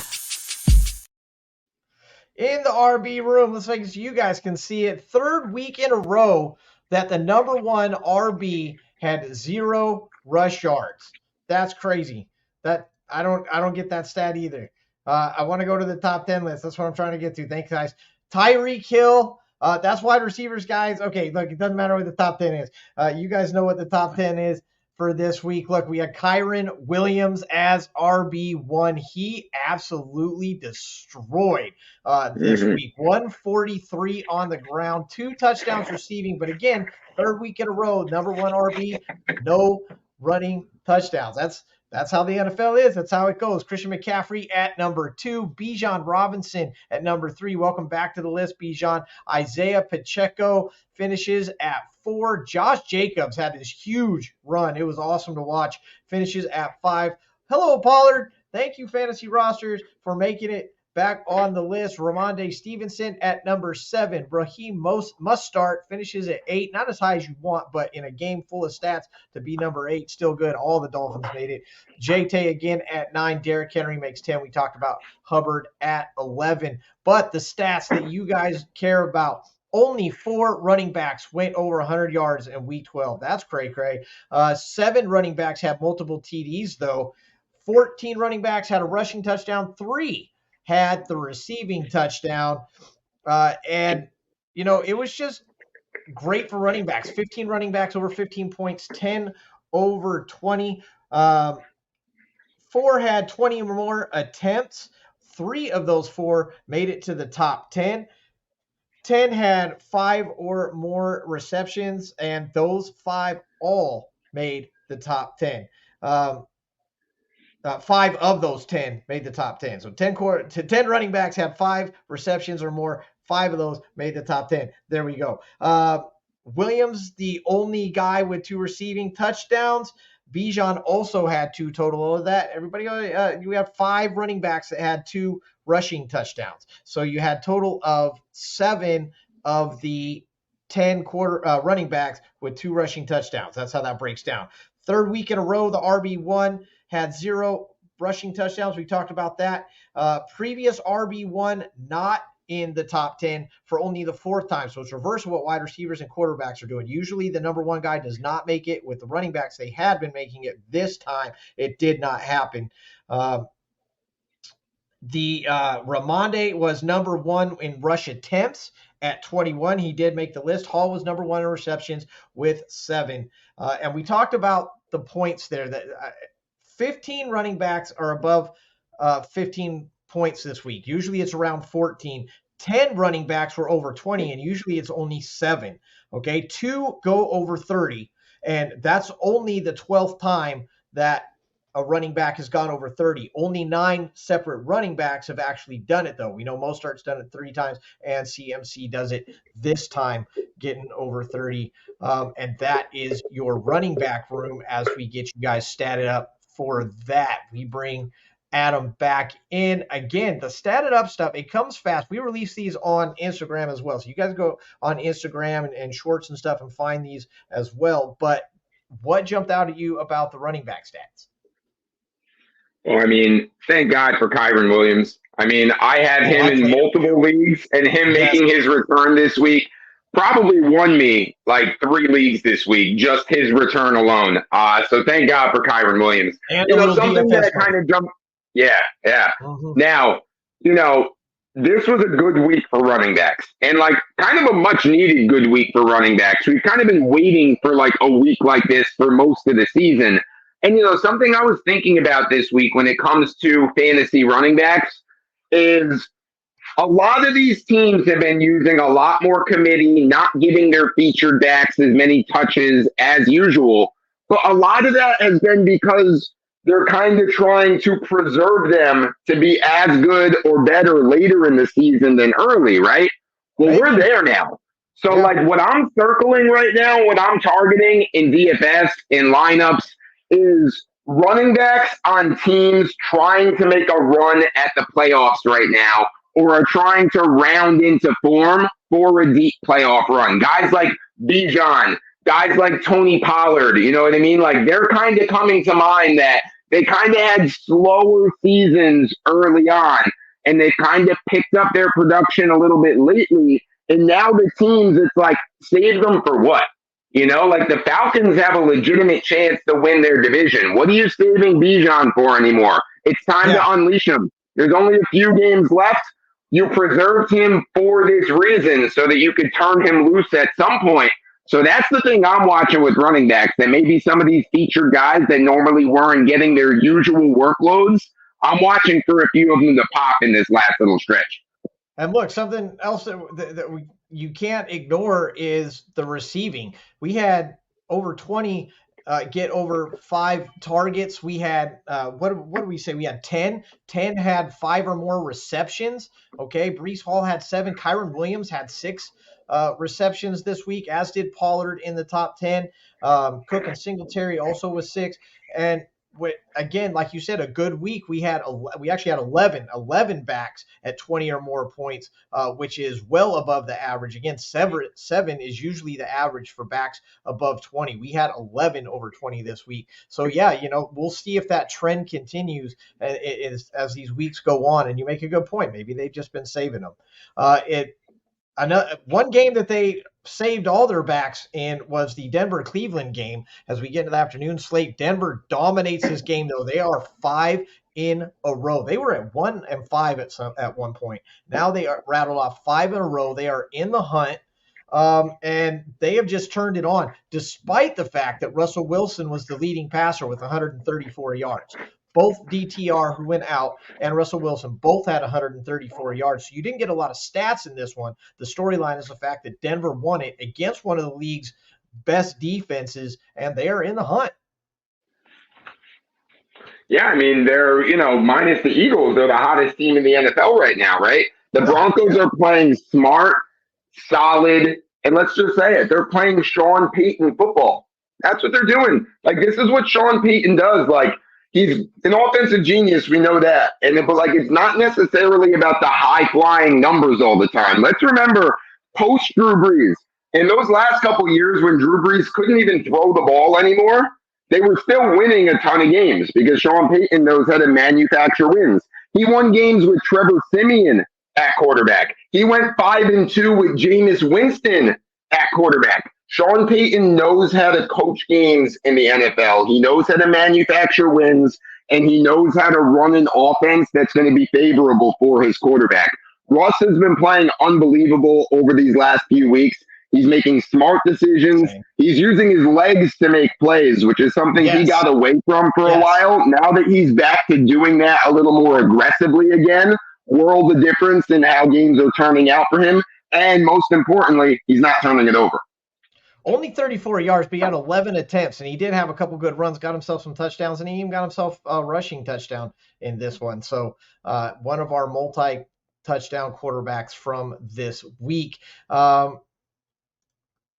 In the RB room, let's make it so you guys can see it. 3rd week in a row that the number 1 RB had 0 rush yards. That's crazy. That I don't get that stat either. I want to go to the top 10 list. That's what I'm trying to get to. Thanks, guys. Tyreek Hill. That's wide receivers, guys. Okay, look, it doesn't matter what the top 10 is. You guys know what the top 10 is for this week. Look, we had Kyren Williams as RB1. He absolutely destroyed this week. 143 on the ground, 2 touchdowns receiving. But again, 3rd week in a row, number 1 RB, no running touchdowns. That's how the NFL is. That's how it goes. Christian McCaffrey at number 2. Bijan Robinson at number 3. Welcome back to the list, Bijan. Isaiah Pacheco finishes at 4. Josh Jacobs had this huge run. It was awesome to watch. Finishes at 5. Hello, Pollard. Thank you, Fantasy Rosters, for making it back on the list. Ramondre Stevenson at number 7. Raheem Mostert finishes at 8. Not as high as you want, but in a game full of stats to be number 8, still good. All the Dolphins made it. JT again at 9. Derrick Henry makes 10. We talked about Hubbard at 11. But the stats that you guys care about, only 4 running backs went over 100 yards in week 12. That's cray-cray. 7 running backs had multiple TDs, though. 14 running backs had a rushing touchdown. 3 had the receiving touchdown. And, you know, it was just great for running backs. 15 running backs over 15 points, 10 over 20. 4 had 20 or more attempts. 3 of those 4 made it to the top 10. 10 had 5 or more receptions, and those 5 all made the top 10. 5 of those 10 made the top 10. So 10 running backs had 5 receptions or more. 5 of those made the top 10. There we go. Williams, the only guy with 2 receiving touchdowns. Bijan also had 2 total of that. Everybody, you have 5 running backs that had 2 rushing touchdowns. So you had total of 7 of the 10 running backs with 2 rushing touchdowns. That's how that breaks down. Third week in a row, the RB1 had 0 rushing touchdowns. We talked about that. Previous RB1 not in the top 10 for only the 4th time. So it's reverse of what wide receivers and quarterbacks are doing. Usually the number 1 guy does not make it. With the running backs, they had been making it. This time, it did not happen. Ramonde was number 1 in rush attempts at 21. He did make the list. Hall was number 1 in receptions with 7. And we talked about the points there. That 15 running backs are above 15 points this week. Usually it's around 14. 10 running backs were over 20, and usually it's only 7. Okay, 2 go over 30, and that's only the 12th time that a running back has gone over 30. Only 9 separate running backs have actually done it, though. We know Mostert's done it 3 times, and CMC does it this time, getting over 30. And that is your running back room as we get you guys statted up for that. We bring Adam back in. Again, the statted up stuff, it comes fast. We release these on Instagram as well. So you guys go on Instagram and shorts and stuff and find these as well. But what jumped out at you about the running back stats? Well, I mean, thank God for Kyren Williams. I mean, I had him in multiple leagues, and him making his return this week probably won me like 3 leagues this week, just his return alone. So thank God for Kyren Williams. And something that kind of jumped. Yeah. Mm-hmm. Now, this was a good week for running backs, and like kind of a much needed good week for running backs. We've kind of been waiting for like a week like this for most of the season. And, something I was thinking about this week when it comes to fantasy running backs is a lot of these teams have been using a lot more committee, not giving their featured backs as many touches as usual. But a lot of that has been because they're kind of trying to preserve them to be as good or better later in the season than early, right? Well, we're there now. So, like, what I'm circling right now, what I'm targeting in DFS, in lineups, is running backs on teams trying to make a run at the playoffs right now, or are trying to round into form for a deep playoff run. Guys like Bijan, guys like Tony Pollard, you know what I mean? Like, they're kind of coming to mind that they kind of had slower seasons early on, and they kind of picked up their production a little bit lately. And now the teams, it's like, save them for what? Like the Falcons have a legitimate chance to win their division. What are you saving Bijan for anymore? It's time to unleash him. There's only a few games left. You preserved him for this reason so that you could turn him loose at some point. So that's the thing I'm watching with running backs, that maybe some of these featured guys that normally weren't getting their usual workloads, I'm watching for a few of them to pop in this last little stretch. And look, something else that you can't ignore is the receiving. We had over 20 get over 5 targets. We had, what did we say? We had 10. 10 had 5 or more receptions. Okay, Breece Hall had 7. Kyren Williams had 6 receptions this week, as did Pollard in the top 10. Cook and Singletary also was 6. And again, like you said, a good week. We actually had 11 backs at 20 or more points, which is well above the average. Again, 7 is usually the average for backs above 20. We had 11 over 20 this week. So yeah, we'll see if that trend continues as these weeks go on. And you make a good point. Maybe they've just been saving them. One game that they saved all their backs in was the Denver-Cleveland game. As we get into the afternoon slate, Denver dominates this game, though. They are 5 in a row. They were at 1-5 at one point. Now they are rattled off 5 in a row. They are in the hunt, and they have just turned it on, despite the fact that Russell Wilson was the leading passer with 134 yards. Both DTR, who went out, and Russell Wilson both had 134 yards. So you didn't get a lot of stats in this one. The storyline is the fact that Denver won it against one of the league's best defenses, and they are in the hunt. Yeah, I mean, they're, minus the Eagles, they're the hottest team in the NFL right now, right? The Broncos are playing smart, solid, and let's just say it, they're playing Sean Payton football. That's what they're doing. Like, this is what Sean Payton does. Like, he's an offensive genius. We know that. But like, it's not necessarily about the high flying numbers all the time. Let's remember post Drew Brees, in those last couple years when Drew Brees couldn't even throw the ball anymore, they were still winning a ton of games because Sean Payton knows how to manufacture wins. He won games with Trevor Siemian at quarterback. He went 5-2 with Jameis Winston at quarterback. Sean Payton knows how to coach games in the NFL. He knows how to manufacture wins, and he knows how to run an offense that's going to be favorable for his quarterback. Russ has been playing unbelievable over these last few weeks. He's making smart decisions. He's using his legs to make plays, which is something he got away from for a while. Now that he's back to doing that a little more aggressively again, world of difference in how games are turning out for him. And most importantly, he's not turning it over. Only 34 yards, but he had 11 attempts, and he did have a couple good runs, got himself some touchdowns, and he even got himself a rushing touchdown in this one. So one of our multi-touchdown quarterbacks from this week.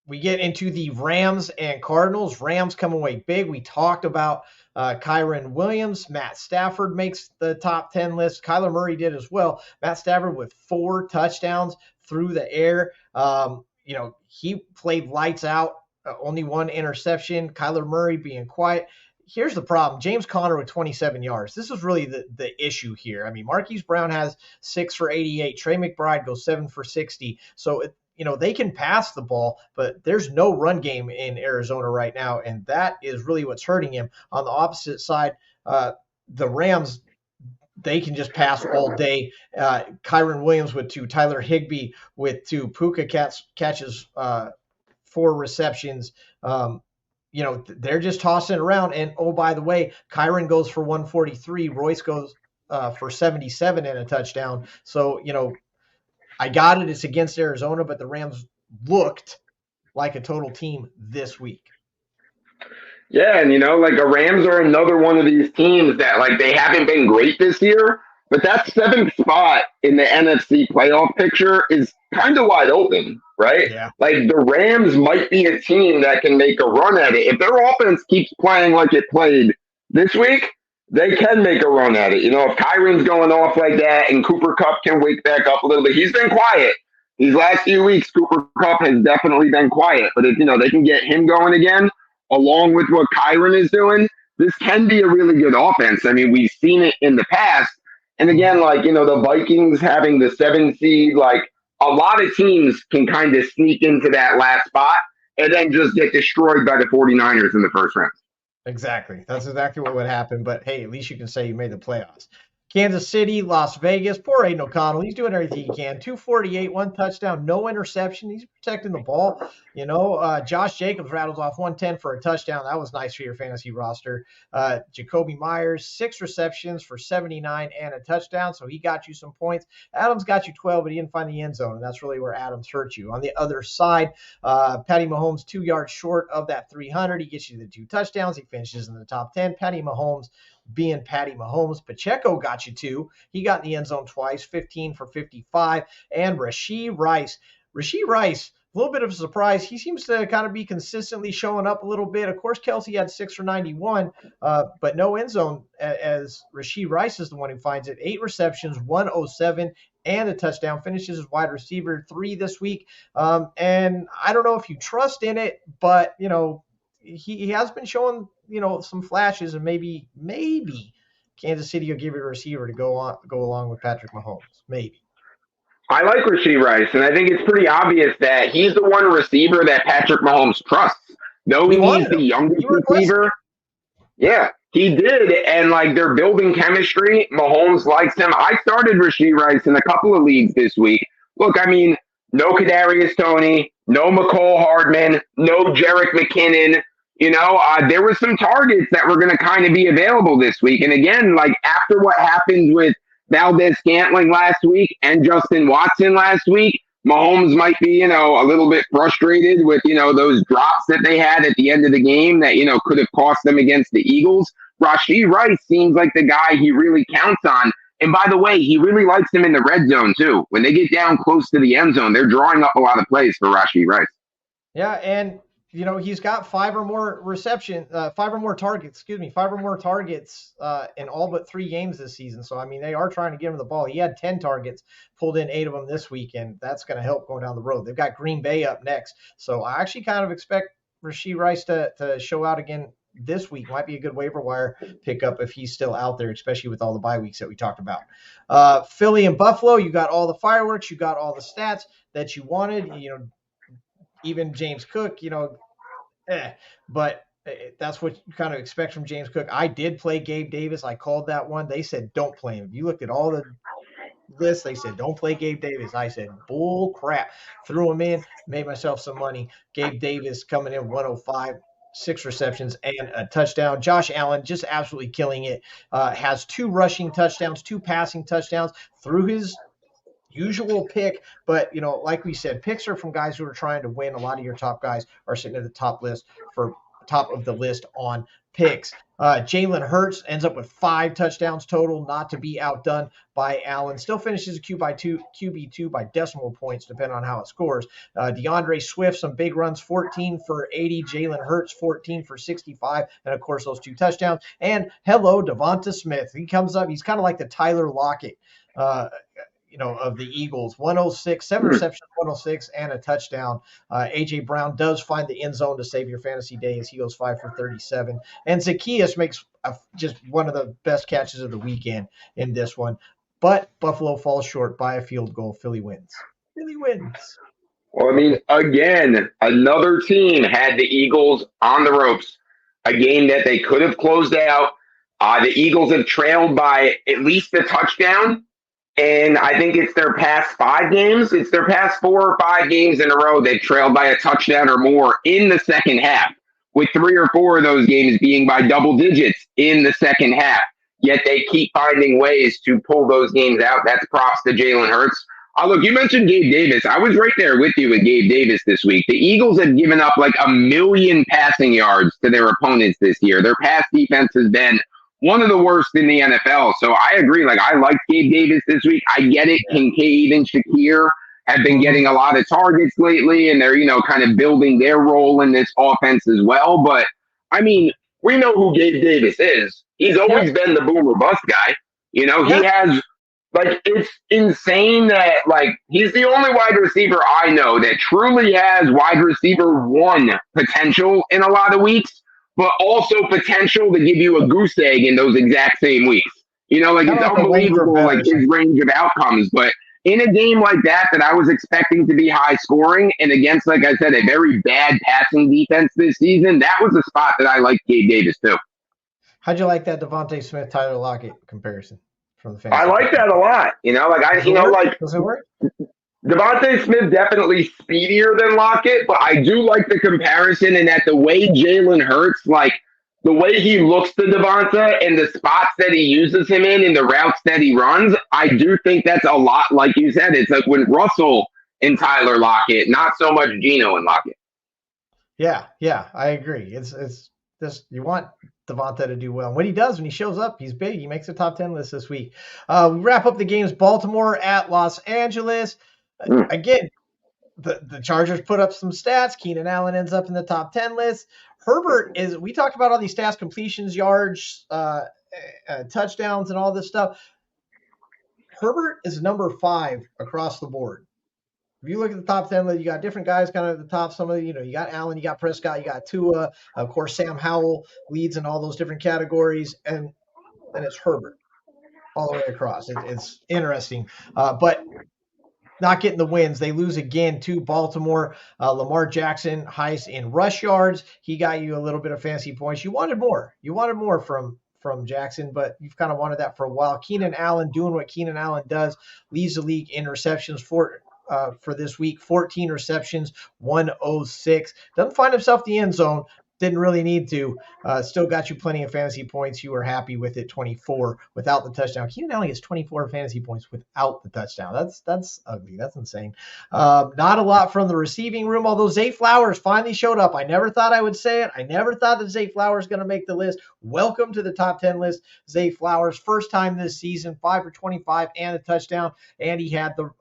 We get into the Rams and Cardinals. Rams come away big. We talked about Kyren Williams. Matt Stafford makes the top 10 list. Kyler Murray did as well. Matt Stafford with 4 touchdowns through the air. He played lights out, only 1 interception. Kyler Murray being quiet. Here's the problem. James Conner with 27 yards. This is really the issue here. I mean, Marquise Brown has 6 for 88. Trey McBride goes 7 for 60. So, they can pass the ball, but there's no run game in Arizona right now, and that is really what's hurting him. On the opposite side, the Rams, they can just pass all day. Kyren Williams with 2, Tyler Higbee with 2, Puka catches 4 receptions. They're just tossing it around. And, oh, by the way, Kyren goes for 143. Royce goes for 77 and a touchdown. So, I got it. It's against Arizona, but the Rams looked like a total team this week. Yeah, and the Rams are another one of these teams that they haven't been great this year, but that 7th spot in the NFC playoff picture is kind of wide open, right? Yeah. The Rams might be a team that can make a run at it. If their offense keeps playing like it played this week, they can make a run at it. If Kyron's going off like that and Cooper Kupp can wake back up a little bit, he's been quiet. These last few weeks, Cooper Kupp has definitely been quiet. But if, they can get him going again, along with what Kyren is doing, this can be a really good offense. I mean, we've seen it in the past. And again, the Vikings having the 7 seed, a lot of teams can kind of sneak into that last spot and then just get destroyed by the 49ers in the first round. Exactly. That's exactly what would happen. But, hey, at least you can say you made the playoffs. Kansas City, Las Vegas. Poor Aiden O'Connell. He's doing everything he can. 248, 1 touchdown, no interception. He's protecting the ball. Josh Jacobs rattles off 110 for a touchdown. That was nice for your fantasy roster. Jacoby Myers, 6 receptions for 79 and a touchdown. So he got you some points. Adams got you 12, but he didn't find the end zone. And that's really where Adams hurt you. On the other side, Patty Mahomes, 2 yards short of that 300. He gets you the 2 touchdowns. He finishes in the top 10. Patty Mahomes being Patty Mahomes. Pacheco got you 2. He got in the end zone twice, 15 for 55. And Rashee Rice, a little bit of a surprise. He seems to kind of be consistently showing up a little bit. Of course, Kelsey had 6 for 91, but no end zone, as Rashee Rice is the one who finds it. 8 receptions, 107, and a touchdown. Finishes as wide receiver 3 this week. And I don't know if you trust in it, but, he has been showing, some flashes, and maybe Kansas City will give it a receiver to go along with Patrick Mahomes. Maybe. I like Rashee Rice, and I think it's pretty obvious that he's the one receiver that Patrick Mahomes trusts. Though he's the youngest receiver. Yeah, he did, and they're building chemistry. Mahomes likes him. I started Rashee Rice in a couple of leagues this week. Look, I mean, no Kadarius Toney, no McCole Hardman, no Jerick McKinnon. There were some targets that were going to kind of be available this week. And again, after what happened with Valdez-Scantling last week and Justin Watson last week, Mahomes might be, a little bit frustrated with, those drops that they had at the end of the game that, could have cost them against the Eagles. Rashee Rice seems like the guy he really counts on. And by the way, he really likes him in the red zone too. When they get down close to the end zone, they're drawing up a lot of plays for Rashee Rice. Yeah, and he's got five or more targets in all but 3 games this season. So, I mean, they are trying to get him the ball. He had 10 targets, pulled in 8 of them this week, and that's going to help going down the road. They've got Green Bay up next. So I actually kind of expect Rashee Rice to show out again this week. Might be a good waiver wire pickup if he's still out there, especially with all the bye weeks that we talked about. Philly and Buffalo, you got all the fireworks, you got all the stats that you wanted. Even James Cook, but that's what you kind of expect from James Cook. I did play Gabe Davis. I called that one. They said don't play him. If you looked at all the lists, they said don't play Gabe Davis. I said bull crap. Threw him in, made myself some money. Gabe Davis coming in 105. 6 receptions and a touchdown. Josh Allen just absolutely killing it. Has 2 rushing touchdowns, 2 passing touchdowns through his usual pick. But, like we said, picks are from guys who are trying to win. A lot of your top guys are sitting at the top of the list on picks. Jalen Hurts ends up with 5 touchdowns total, not to be outdone by Allen. Still finishes QB2 by decimal points, depending on how it scores. DeAndre Swift, some big runs, 14 for 80. Jalen Hurts, 14 for 65. And, of course, those 2 touchdowns. And, hello, Devonta Smith. He comes up. He's kind of like the Tyler Lockett of the Eagles. 106, 7 receptions, 106, and a touchdown. A.J. Brown does find the end zone to save your fantasy day as he goes 5 for 37. And Zacchaeus makes just one of the best catches of the weekend in this one. But Buffalo falls short by a field goal. Philly wins. Well, I mean, again, another team had the Eagles on the ropes. A game that they could have closed out. The Eagles have trailed by at least a touchdown. And I think it's their past 5 games. It's their past 4 or 5 games in a row they've trailed by a touchdown or more in the second half, with 3 or 4 of those games being by double digits in the second half. Yet they keep finding ways to pull those games out. That's props to Jalen Hurts. Look, you mentioned Gabe Davis. I was right there with you with Gabe Davis this week. The Eagles have given up like 1 million passing yards to their opponents this year. Their pass defense has been one of the worst in the NFL. So I agree. Like, I like Gabe Davis this week. I get it. Kincaid and Shakir have been getting a lot of targets lately, and they're, kind of building their role in this offense as well. But, I mean, we know who Gabe Davis is. He's always been the boom or bust guy. He has, it's insane that, he's the only wide receiver I know that truly has wide receiver 1 potential in a lot of weeks, but also potential to give you a goose egg in those exact same weeks. It's unbelievable, his range of outcomes. But in a game like that I was expecting to be high scoring, and against, like I said, a very bad passing defense this season, that was a spot that I liked Gabe Davis too. How'd you like that Devontae Smith, Tyler Lockett comparison from the fans? I like that a lot. Does it work? Devontae Smith definitely speedier than Lockett, but I do like the comparison in that the way Jalen Hurts, the way he looks to Devonta and the spots that he uses him in the routes that he runs, I do think that's a lot like you said. It's like when Russell and Tyler Lockett, not so much Geno and Lockett. Yeah, I agree. It's just you want Devonta to do well. And when he does, when he shows up, he's big. He makes the top 10 list this week. We wrap up the games. Baltimore at Los Angeles. Again, the Chargers put up some stats. Keenan Allen ends up in the top 10 list. Herbert we talked about all these stats, completions, yards, touchdowns, and all this stuff. Herbert is number 5 across the board. If you look at the top 10 list, you got different guys kind of at the top. Some of you got Allen, you got Prescott, you got Tua. Of course, Sam Howell leads in all those different categories. And then it's Herbert all the way across. It's interesting. But not getting the wins. They lose again to Baltimore. Lamar Jackson, highest in rush yards. He got you a little bit of fantasy points. You wanted more. From Jackson, but you've kind of wanted that for a while. Keenan Allen doing what Keenan Allen does, leads the league in receptions for this week. 14 receptions, 106. Doesn't find himself the end zone. Didn't really need to. Still got you plenty of fantasy points. You were happy with it. 24 without the touchdown. Keenan Allen gets 24 fantasy points without the touchdown. That's ugly. That's insane. Not a lot from the receiving room, although Zay Flowers finally showed up. I never thought I would say it. I never thought that Zay Flowers going to make the list. Welcome to the top 10 list. Zay Flowers, first time this season, 5 for 25 and a touchdown. And he had the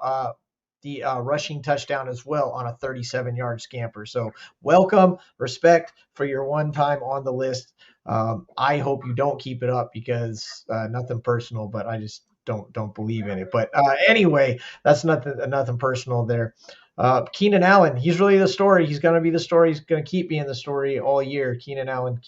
the rushing touchdown as well on a 37-yard scamper. So welcome, respect for your one time on the list. I hope you don't keep it up because nothing personal, but I just don't believe in it. But anyway, that's nothing personal there. Keenan Allen, he's really the story. He's going to be the story. He's going to keep being the story all year. Keenan Allen.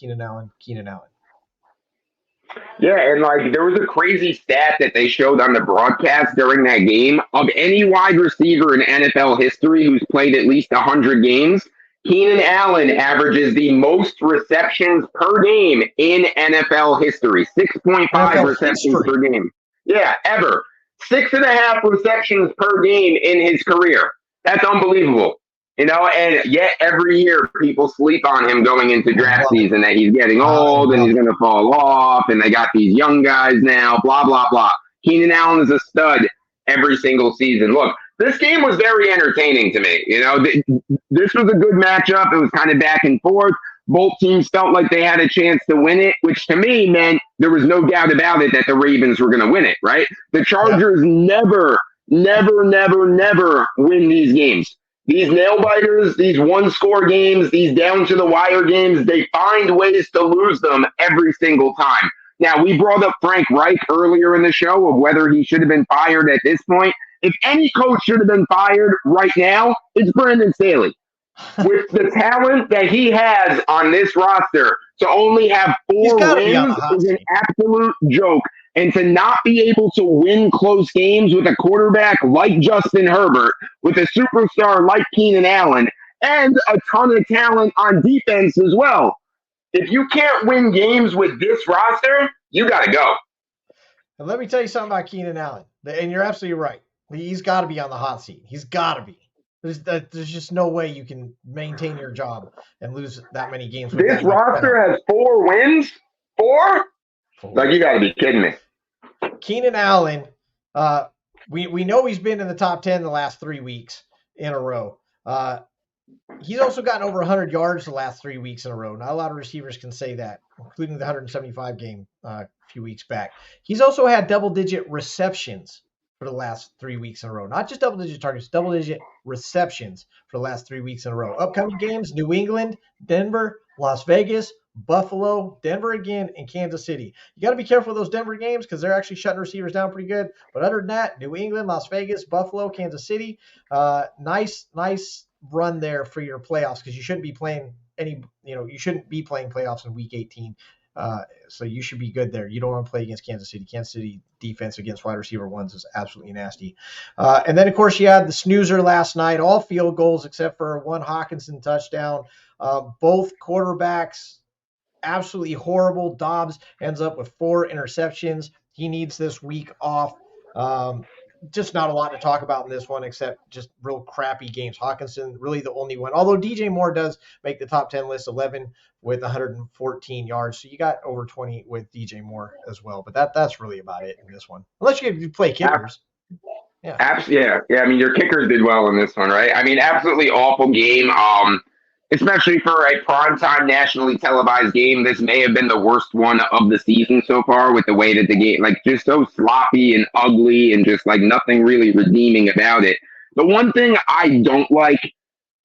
Yeah, and like there was a crazy stat that they showed on the broadcast during that game of any wide receiver in NFL history who's played at least 100 games. Keenan Allen averages the most receptions per game in NFL history, 6.5 receptions per game. Yeah, ever. 6.5 receptions per game in his career. That's unbelievable. And yet every year people sleep on him going into draft season that he's getting old and he's going to fall off and they got these young guys now, blah, blah, blah. Keenan Allen is a stud every single season. Look, this game was very entertaining to me. This was a good matchup. It was kind of back and forth. Both teams felt like they had a chance to win it, which to me meant there was no doubt about it that the Ravens were going to win it, right? The Chargers never win these games. These nail biters, these one-score games, these down-to-the-wire games, they find ways to lose them every single time. Now, we brought up Frank Reich earlier in the show of whether he should have been fired at this point. If any coach should have been fired right now, it's Brandon Staley. With the talent that he has on this roster, to only have 4 wins is an absolute joke. And to not be able to win close games with a quarterback like Justin Herbert, with a superstar like Keenan Allen, and a ton of talent on defense as well. If you can't win games with this roster, you got to go. And let me tell you something about Keenan Allen. And you're absolutely right. He's got to be on the hot seat. He's got to be. There's just no way you can maintain your job and lose that many games. This roster has 4 wins? 4? Like, you got to be kidding me. Keenan Allen, we know he's been in the top 10 the last 3 weeks in a row. He's also gotten over 100 yards the last 3 weeks in a row. Not a lot of receivers can say that, including the 175 game a few weeks back. He's also had double-digit receptions for the last 3 weeks in a row. Not just double-digit targets, double-digit receptions for the last 3 weeks in a row. Upcoming games, New England, Denver, Las Vegas, Buffalo, Denver again, and Kansas City. You got to be careful of those Denver games because they're actually shutting receivers down pretty good. But other than that, New England, Las Vegas, Buffalo, Kansas City, nice run there for your playoffs because you shouldn't be playing you shouldn't be playing playoffs in Week 18. So you should be good there. You don't want to play against Kansas City. Kansas City defense against wide receiver ones is absolutely nasty. And then, of course, you had the snoozer last night, all field goals except for one Hawkinson touchdown. Both quarterbacks absolutely horrible. Dobbs ends up with 4 interceptions. He needs this week off. Just not a lot to talk about in this one except just real crappy games. Hawkinson, really the only one. Although DJ Moore does make the top 10 list, 11 with 114 yards. So you got over 20 with DJ Moore as well. But that's really about it in this one. Unless you play kickers. Yeah. I mean, your kickers did well in this one, right? I mean, absolutely awful game. Especially for a primetime nationally televised game, this may have been the worst one of the season so far with the way that the game, like just so sloppy and ugly and just like nothing really redeeming about it. The one thing I don't like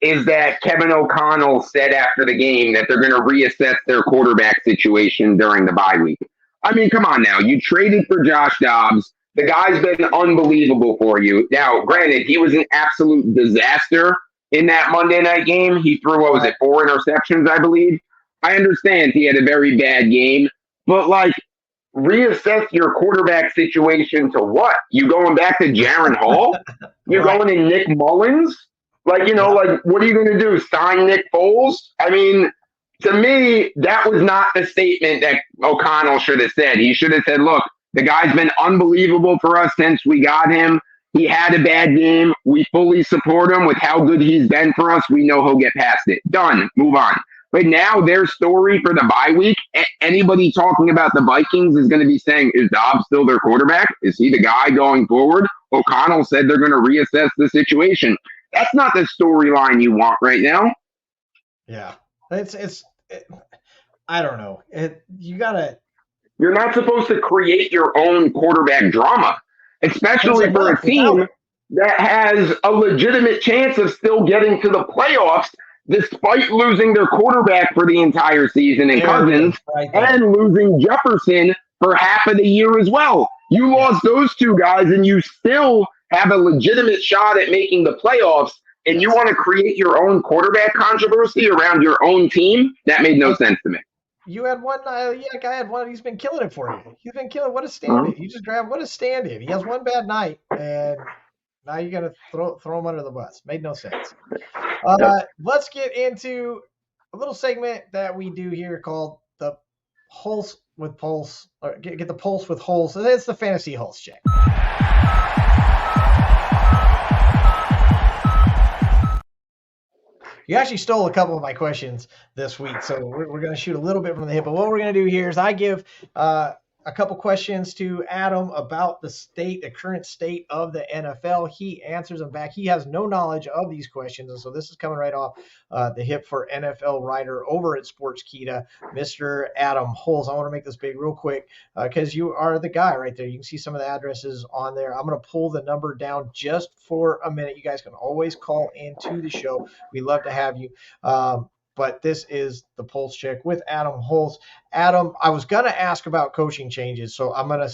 is that Kevin O'Connell said after the game that they're going to reassess their quarterback situation during the bye week. I mean, come on now. You traded for Josh Dobbs. The guy's been unbelievable for you. Now, granted, he was an absolute disaster in that Monday night game. He threw, 4 interceptions, I believe. I understand he had a very bad game, but like, reassess your quarterback situation to what? You going back to Jaron Hall? You're going to Nick Mullins? Like, what are you going to do? Sign Nick Foles? I mean, to me, that was not the statement that O'Connell should have said. He should have said, look, the guy's been unbelievable for us since we got him. He had a bad game. We fully support him with how good he's been for us. We know he'll get past it. Done. Move on. But now their story for the bye week, anybody talking about the Vikings is going to be saying, is Dobbs still their quarterback? Is he the guy going forward? O'Connell said they're going to reassess the situation. That's not the storyline you want right now. Yeah. I don't know. You're not supposed to create your own quarterback drama. Especially for a team that has a legitimate chance of still getting to the playoffs despite losing their quarterback for the entire season in There it Cousins is, right there. and losing Jefferson for half of the year as well. You Yeah. lost those two guys and you still have a legitimate shot at making the playoffs. And you Yes. want to create your own quarterback controversy around your own team? That made no sense to me. You had one, guy had one. He's been killing it for you. He's been killing. What a Mhm. stand-in! You just grab what a stand-in. He has one bad night, and now you're gonna throw him under the bus. Made no sense. Yep. Let's get into a little segment that we do here called the Hulse with Pulse, or get the Pulse with Hulse. It's the fantasy Hulse check. You actually stole a couple of my questions this week, so we're going to shoot a little bit from the hip. But what we're going to do here is I give a couple questions to Adam about the current state of the NFL. He answers them back. He has no knowledge of these questions, and so this is coming right off the hip for NFL writer over at Sportskeeda, Mr. Adam Hulse. I want to make this big real quick because you are the guy right there. You can see some of the addresses on there. I'm going to pull the number down just for a minute. You guys can always call into the show. We love to have you. But this is the Pulse Check with Adam Hulse. Adam, I was gonna ask about coaching changes, so I'm gonna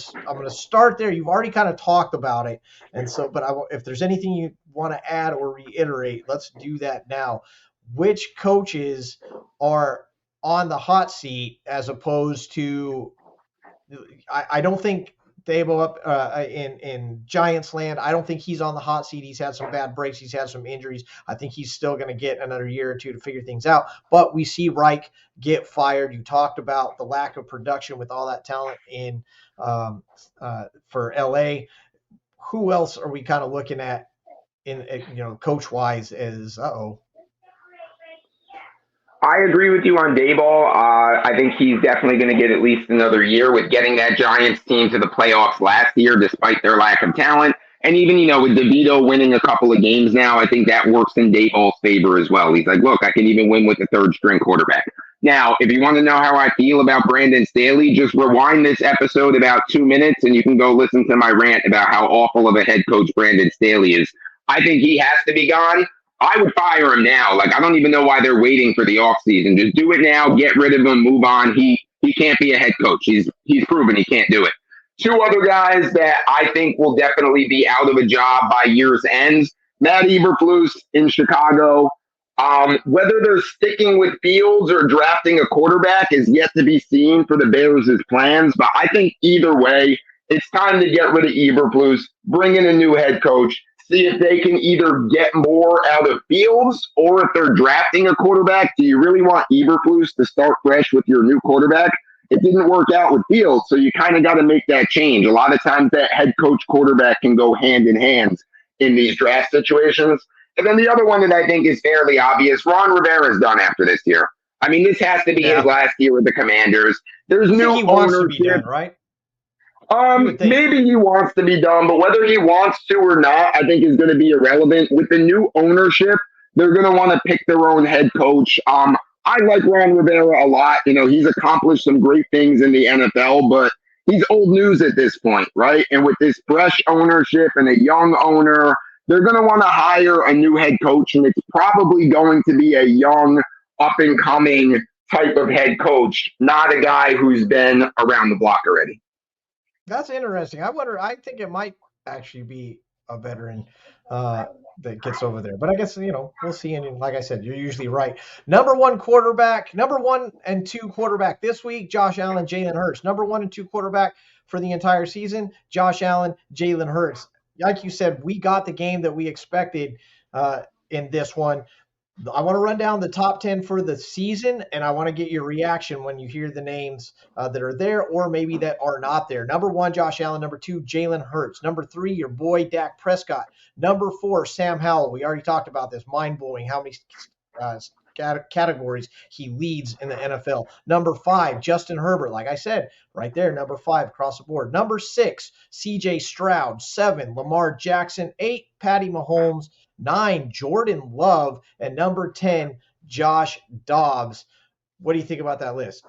start there. You've already kind of talked about it, and so, but if there's anything you want to add or reiterate, let's do that now. Which coaches are on the hot seat as opposed to? I don't think Dabo up in Giants land. I don't think he's on the hot seat. He's had some bad breaks. He's had some injuries. I think he's still going to get another year or two to figure things out. But we see Reich get fired. You talked about the lack of production with all that talent in for LA. Who else are we kind of looking at in coach wise? As I agree with you on Dayball. I think he's definitely going to get at least another year with getting that Giants team to the playoffs last year, despite their lack of talent. And even, with DeVito winning a couple of games now, I think that works in Dayball's favor as well. He's like, look, I can even win with the third string quarterback. Now, if you want to know how I feel about Brandon Staley, just rewind this episode about 2 minutes and you can go listen to my rant about how awful of a head coach Brandon Staley is. I think he has to be gone. I would fire him now. Like, I don't even know why they're waiting for the offseason. Just do it now, get rid of him, move on. He can't be a head coach. He's proven he can't do it. Two other guys that I think will definitely be out of a job by year's ends. Matt Eberflus in Chicago. Whether they're sticking with Fields or drafting a quarterback is yet to be seen for the Bears' plans. But I think either way, it's time to get rid of Eberflus, bring in a new head coach, see if they can either get more out of Fields or if they're drafting a quarterback. Do you really want Eberflus to start fresh with your new quarterback? It didn't work out with Fields, so you kind of got to make that change. A lot of times that head coach quarterback can go hand in hand in these draft situations. And then the other one that I think is fairly obvious, Ron Rivera's done after this year. I mean, this has to be his last year with the Commanders. There's new he wants to be done, right? Maybe he wants to be done, but whether he wants to or not, I think is going to be irrelevant. With the new ownership, they're going to want to pick their own head coach. I like Ron Rivera a lot. He's accomplished some great things in the NFL, but he's old news at this point, right? And with this fresh ownership and a young owner, they're going to want to hire a new head coach, and it's probably going to be a young, up-and-coming type of head coach, not a guy who's been around the block already. That's interesting. I think it might actually be a veteran that gets over there. But I guess, we'll see. And like I said, you're usually right. Number one and two quarterback this week, Josh Allen, Jalen Hurts. Number 1 and 2 quarterback for the entire season, Josh Allen, Jalen Hurts. Like you said, we got the game that we expected in this one. I want to run down the top 10 for the season, and I want to get your reaction when you hear the names that are there or maybe that are not there. Number 1, Josh Allen. Number 2, Jalen Hurts. Number 3, your boy Dak Prescott. Number 4, Sam Howell. We already talked about this. Mind-blowing how many categories he leads in the NFL. Number 5, Justin Herbert. Like I said, right there, number 5 across the board. Number 6, C.J. Stroud. 7, Lamar Jackson. 8, Patty Mahomes. 9, Jordan Love, and number 10, Josh Dobbs. What do you think about that list?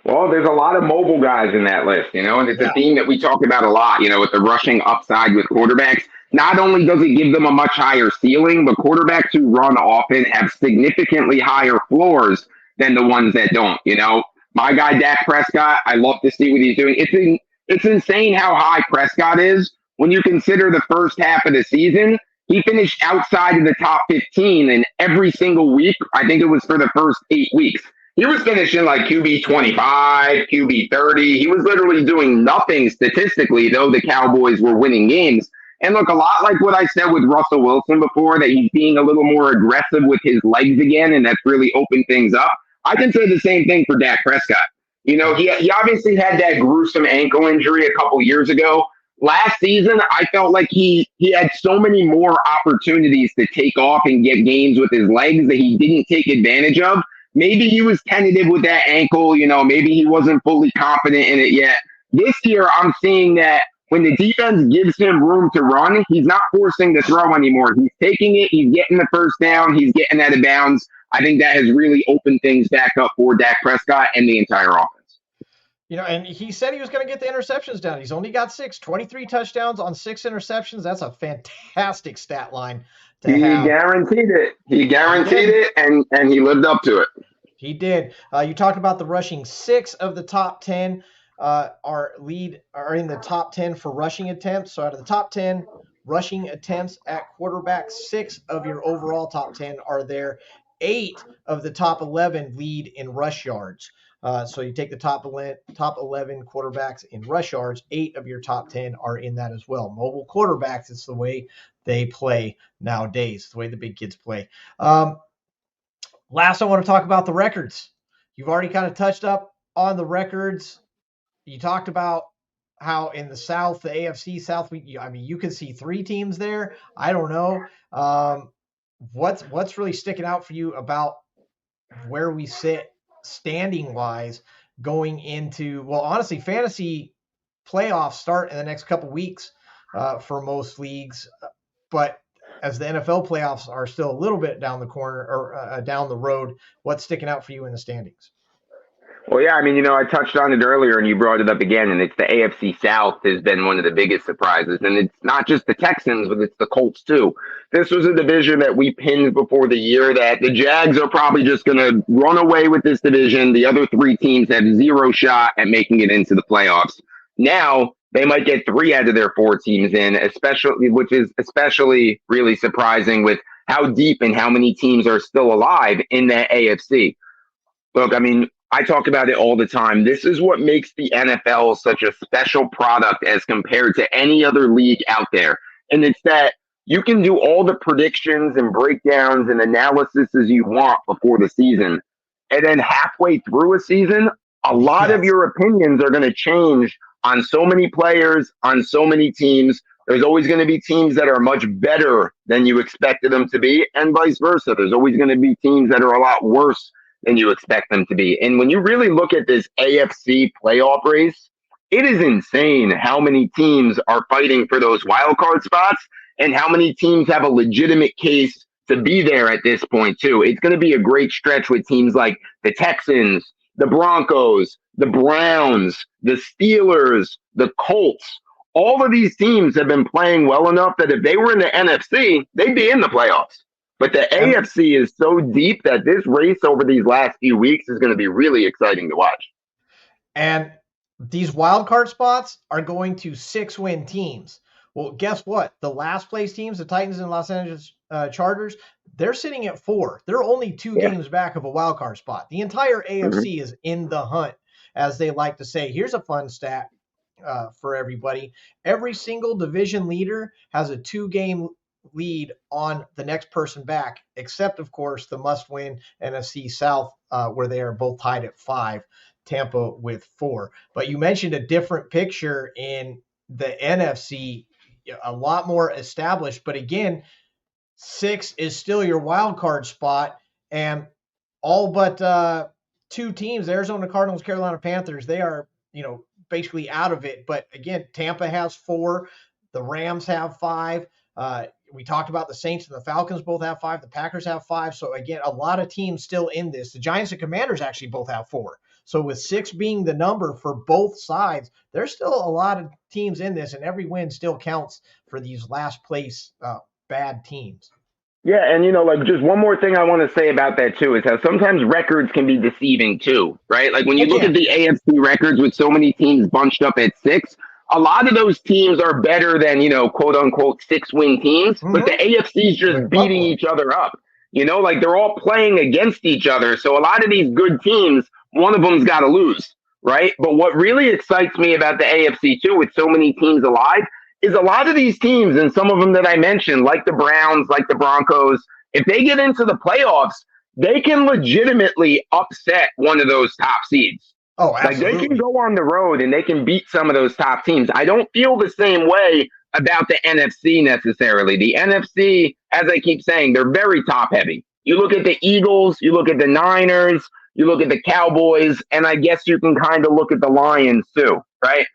Well, there's a lot of mobile guys in that list, and it's a theme that we talk about a lot, with the rushing upside with quarterbacks. not only does it give them a much higher ceiling, but quarterbacks who run often have significantly higher floors than the ones that don't. My guy Dak Prescott, I love to see what he's doing. It's insane how high Prescott is when you consider the first half of the season. He finished outside of the top 15 in every single week. I think it was for the first 8 weeks. He was finishing like QB 25, QB 30. He was literally doing nothing statistically, though the Cowboys were winning games. And look, a lot like what I said with Russell Wilson before, that he's being a little more aggressive with his legs again, and that's really opened things up. I can say the same thing for Dak Prescott. He obviously had that gruesome ankle injury a couple years ago. Last season, I felt like he had so many more opportunities to take off and get games with his legs that he didn't take advantage of. Maybe he was tentative with that ankle. Maybe he wasn't fully confident in it yet. This year, I'm seeing that when the defense gives him room to run, he's not forcing the throw anymore. He's taking it. He's getting the first down. He's getting out of bounds. I think that has really opened things back up for Dak Prescott and the entire offense. And he said he was going to get the interceptions down. He's only got 23 touchdowns on 6 interceptions. That's a fantastic stat line to have. He guaranteed it. He guaranteed it, and he lived up to it. He did. You talked about the rushing. 6 of the top 10 are in the top 10 for rushing attempts. So out of the top 10 rushing attempts at quarterback, 6 of your overall top 10 are there. 8 of the top 11 lead in rush yards. So you take the top 11 quarterbacks in rush yards, 8 of your top 10 are in that as well. Mobile quarterbacks, it's the way they play nowadays. It's the way the big kids play. Last, I want to talk about the records. You've already kind of touched up on the records. You talked about how in the South, the AFC South, you can see 3 teams there. I don't know. What's really sticking out for you about where we sit standing wise going into, well, honestly, fantasy playoffs start in the next couple weeks for most leagues, but as the NFL playoffs are still a little bit down the corner or down the road, what's sticking out for you in the standings? Well, yeah, I touched on it earlier and you brought it up again, and it's the AFC South has been one of the biggest surprises. And it's not just the Texans, but it's the Colts too. This was a division that we pinned before the year that the Jags are probably just going to run away with this division. The other 3 teams have 0 shot at making it into the playoffs. Now they might get 3 out of their 4 teams in, which is especially really surprising with how deep and how many teams are still alive in that AFC. Look, I talk about it all the time. This is what makes the NFL such a special product as compared to any other league out there. And it's that you can do all the predictions and breakdowns and analysis as you want before the season. And then halfway through a season, a lot of your opinions are going to change on so many players, on so many teams. There's always going to be teams that are much better than you expected them to be, and vice versa. There's always going to be teams that are a lot worse than you expect them to be. And when you really look at this AFC playoff race, it is insane how many teams are fighting for those wild card spots and how many teams have a legitimate case to be there at this point too. It's going to be a great stretch with teams like the Texans, the Broncos, the Browns, the Steelers, the Colts. All of these teams have been playing well enough that if they were in the NFC, they'd be in the playoffs. But the AFC is so deep that this race over these last few weeks is going to be really exciting to watch. And these wild card spots are going to 6-win teams. Well, guess what? The last place teams, the Titans and Los Angeles Chargers, they're sitting at 4. They're only 2 games back of a wild card spot. The entire AFC is in the hunt, as they like to say. Here's a fun stat for everybody. Every single division leader has a 2-game lead on the next person back, except, of course, the must-win NFC South, where they are both tied at 5, Tampa with 4. But you mentioned a different picture in the NFC, a lot more established. But again, 6 is still your wild card spot, and all but 2 teams, Arizona Cardinals, Carolina Panthers, they are, basically out of it. But again, Tampa has 4, the Rams have 5. we talked about the Saints and the Falcons both have 5. The Packers have 5. So again, a lot of teams still in this. The Giants and Commanders actually both have 4. So with 6 being the number for both sides, there's still a lot of teams in this, and every win still counts for these last place bad teams. Yeah, and like just one more thing I want to say about that too is how sometimes records can be deceiving too, right? Like when you look at the AFC records with so many teams bunched up at 6, a lot of those teams are better than, quote unquote 6-win teams, but the AFC is just beating each other up. Like they're all playing against each other. So a lot of these good teams, one of them's got to lose, right? But what really excites me about the AFC too, with so many teams alive, is a lot of these teams, and some of them that I mentioned, like the Browns, like the Broncos, if they get into the playoffs, they can legitimately upset one of those top seeds. Oh, absolutely. Like they can go on the road and they can beat some of those top teams. I don't feel the same way about the NFC necessarily. The NFC, as I keep saying, they're very top heavy. You look at the Eagles, you look at the Niners, you look at the Cowboys, and I guess you can kind of look at the Lions too, right?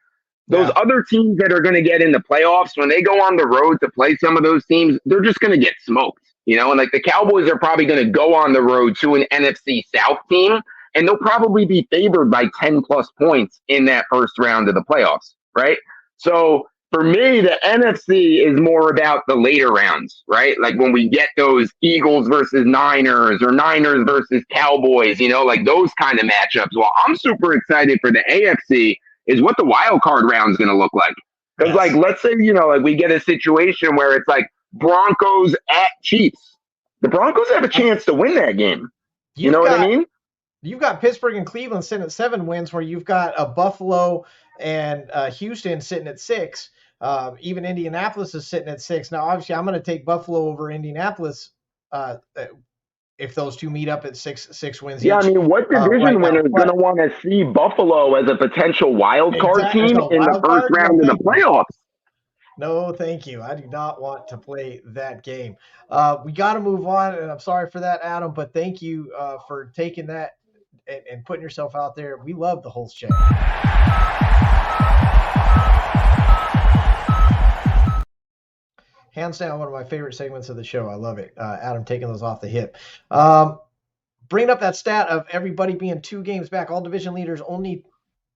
Those other teams that are going to get in the playoffs, when they go on the road to play some of those teams, they're just going to get smoked, and like the Cowboys are probably going to go on the road to an NFC South team, and they'll probably be favored by 10 plus points in that first round of the playoffs, right? So for me, the NFC is more about the later rounds, right? Like when we get those Eagles versus Niners or Niners versus Cowboys, like those kind of matchups. Well, I'm super excited for the AFC is what the wild card round is going to look like. Because, like, let's say, like we get a situation where it's like Broncos at Chiefs. The Broncos have a chance to win that game. You know what I mean? You've got Pittsburgh and Cleveland sitting at 7 wins, where you've got a Buffalo and Houston sitting at 6. Even Indianapolis is sitting at 6. Now, obviously, I'm going to take Buffalo over Indianapolis if those two meet up at six wins. Yeah, each. I mean, what division winner is going to want to see Buffalo as a potential wild card team in the first round of the playoffs? No, thank you. I do not want to play that game. We got to move on, and I'm sorry for that, Adam, but thank you for taking that and putting yourself out there. We love the Hulse Check. Hands down, one of my favorite segments of the show. I love it. Adam taking those off the hip. Bringing up that stat of everybody being 2 games back, all division leaders only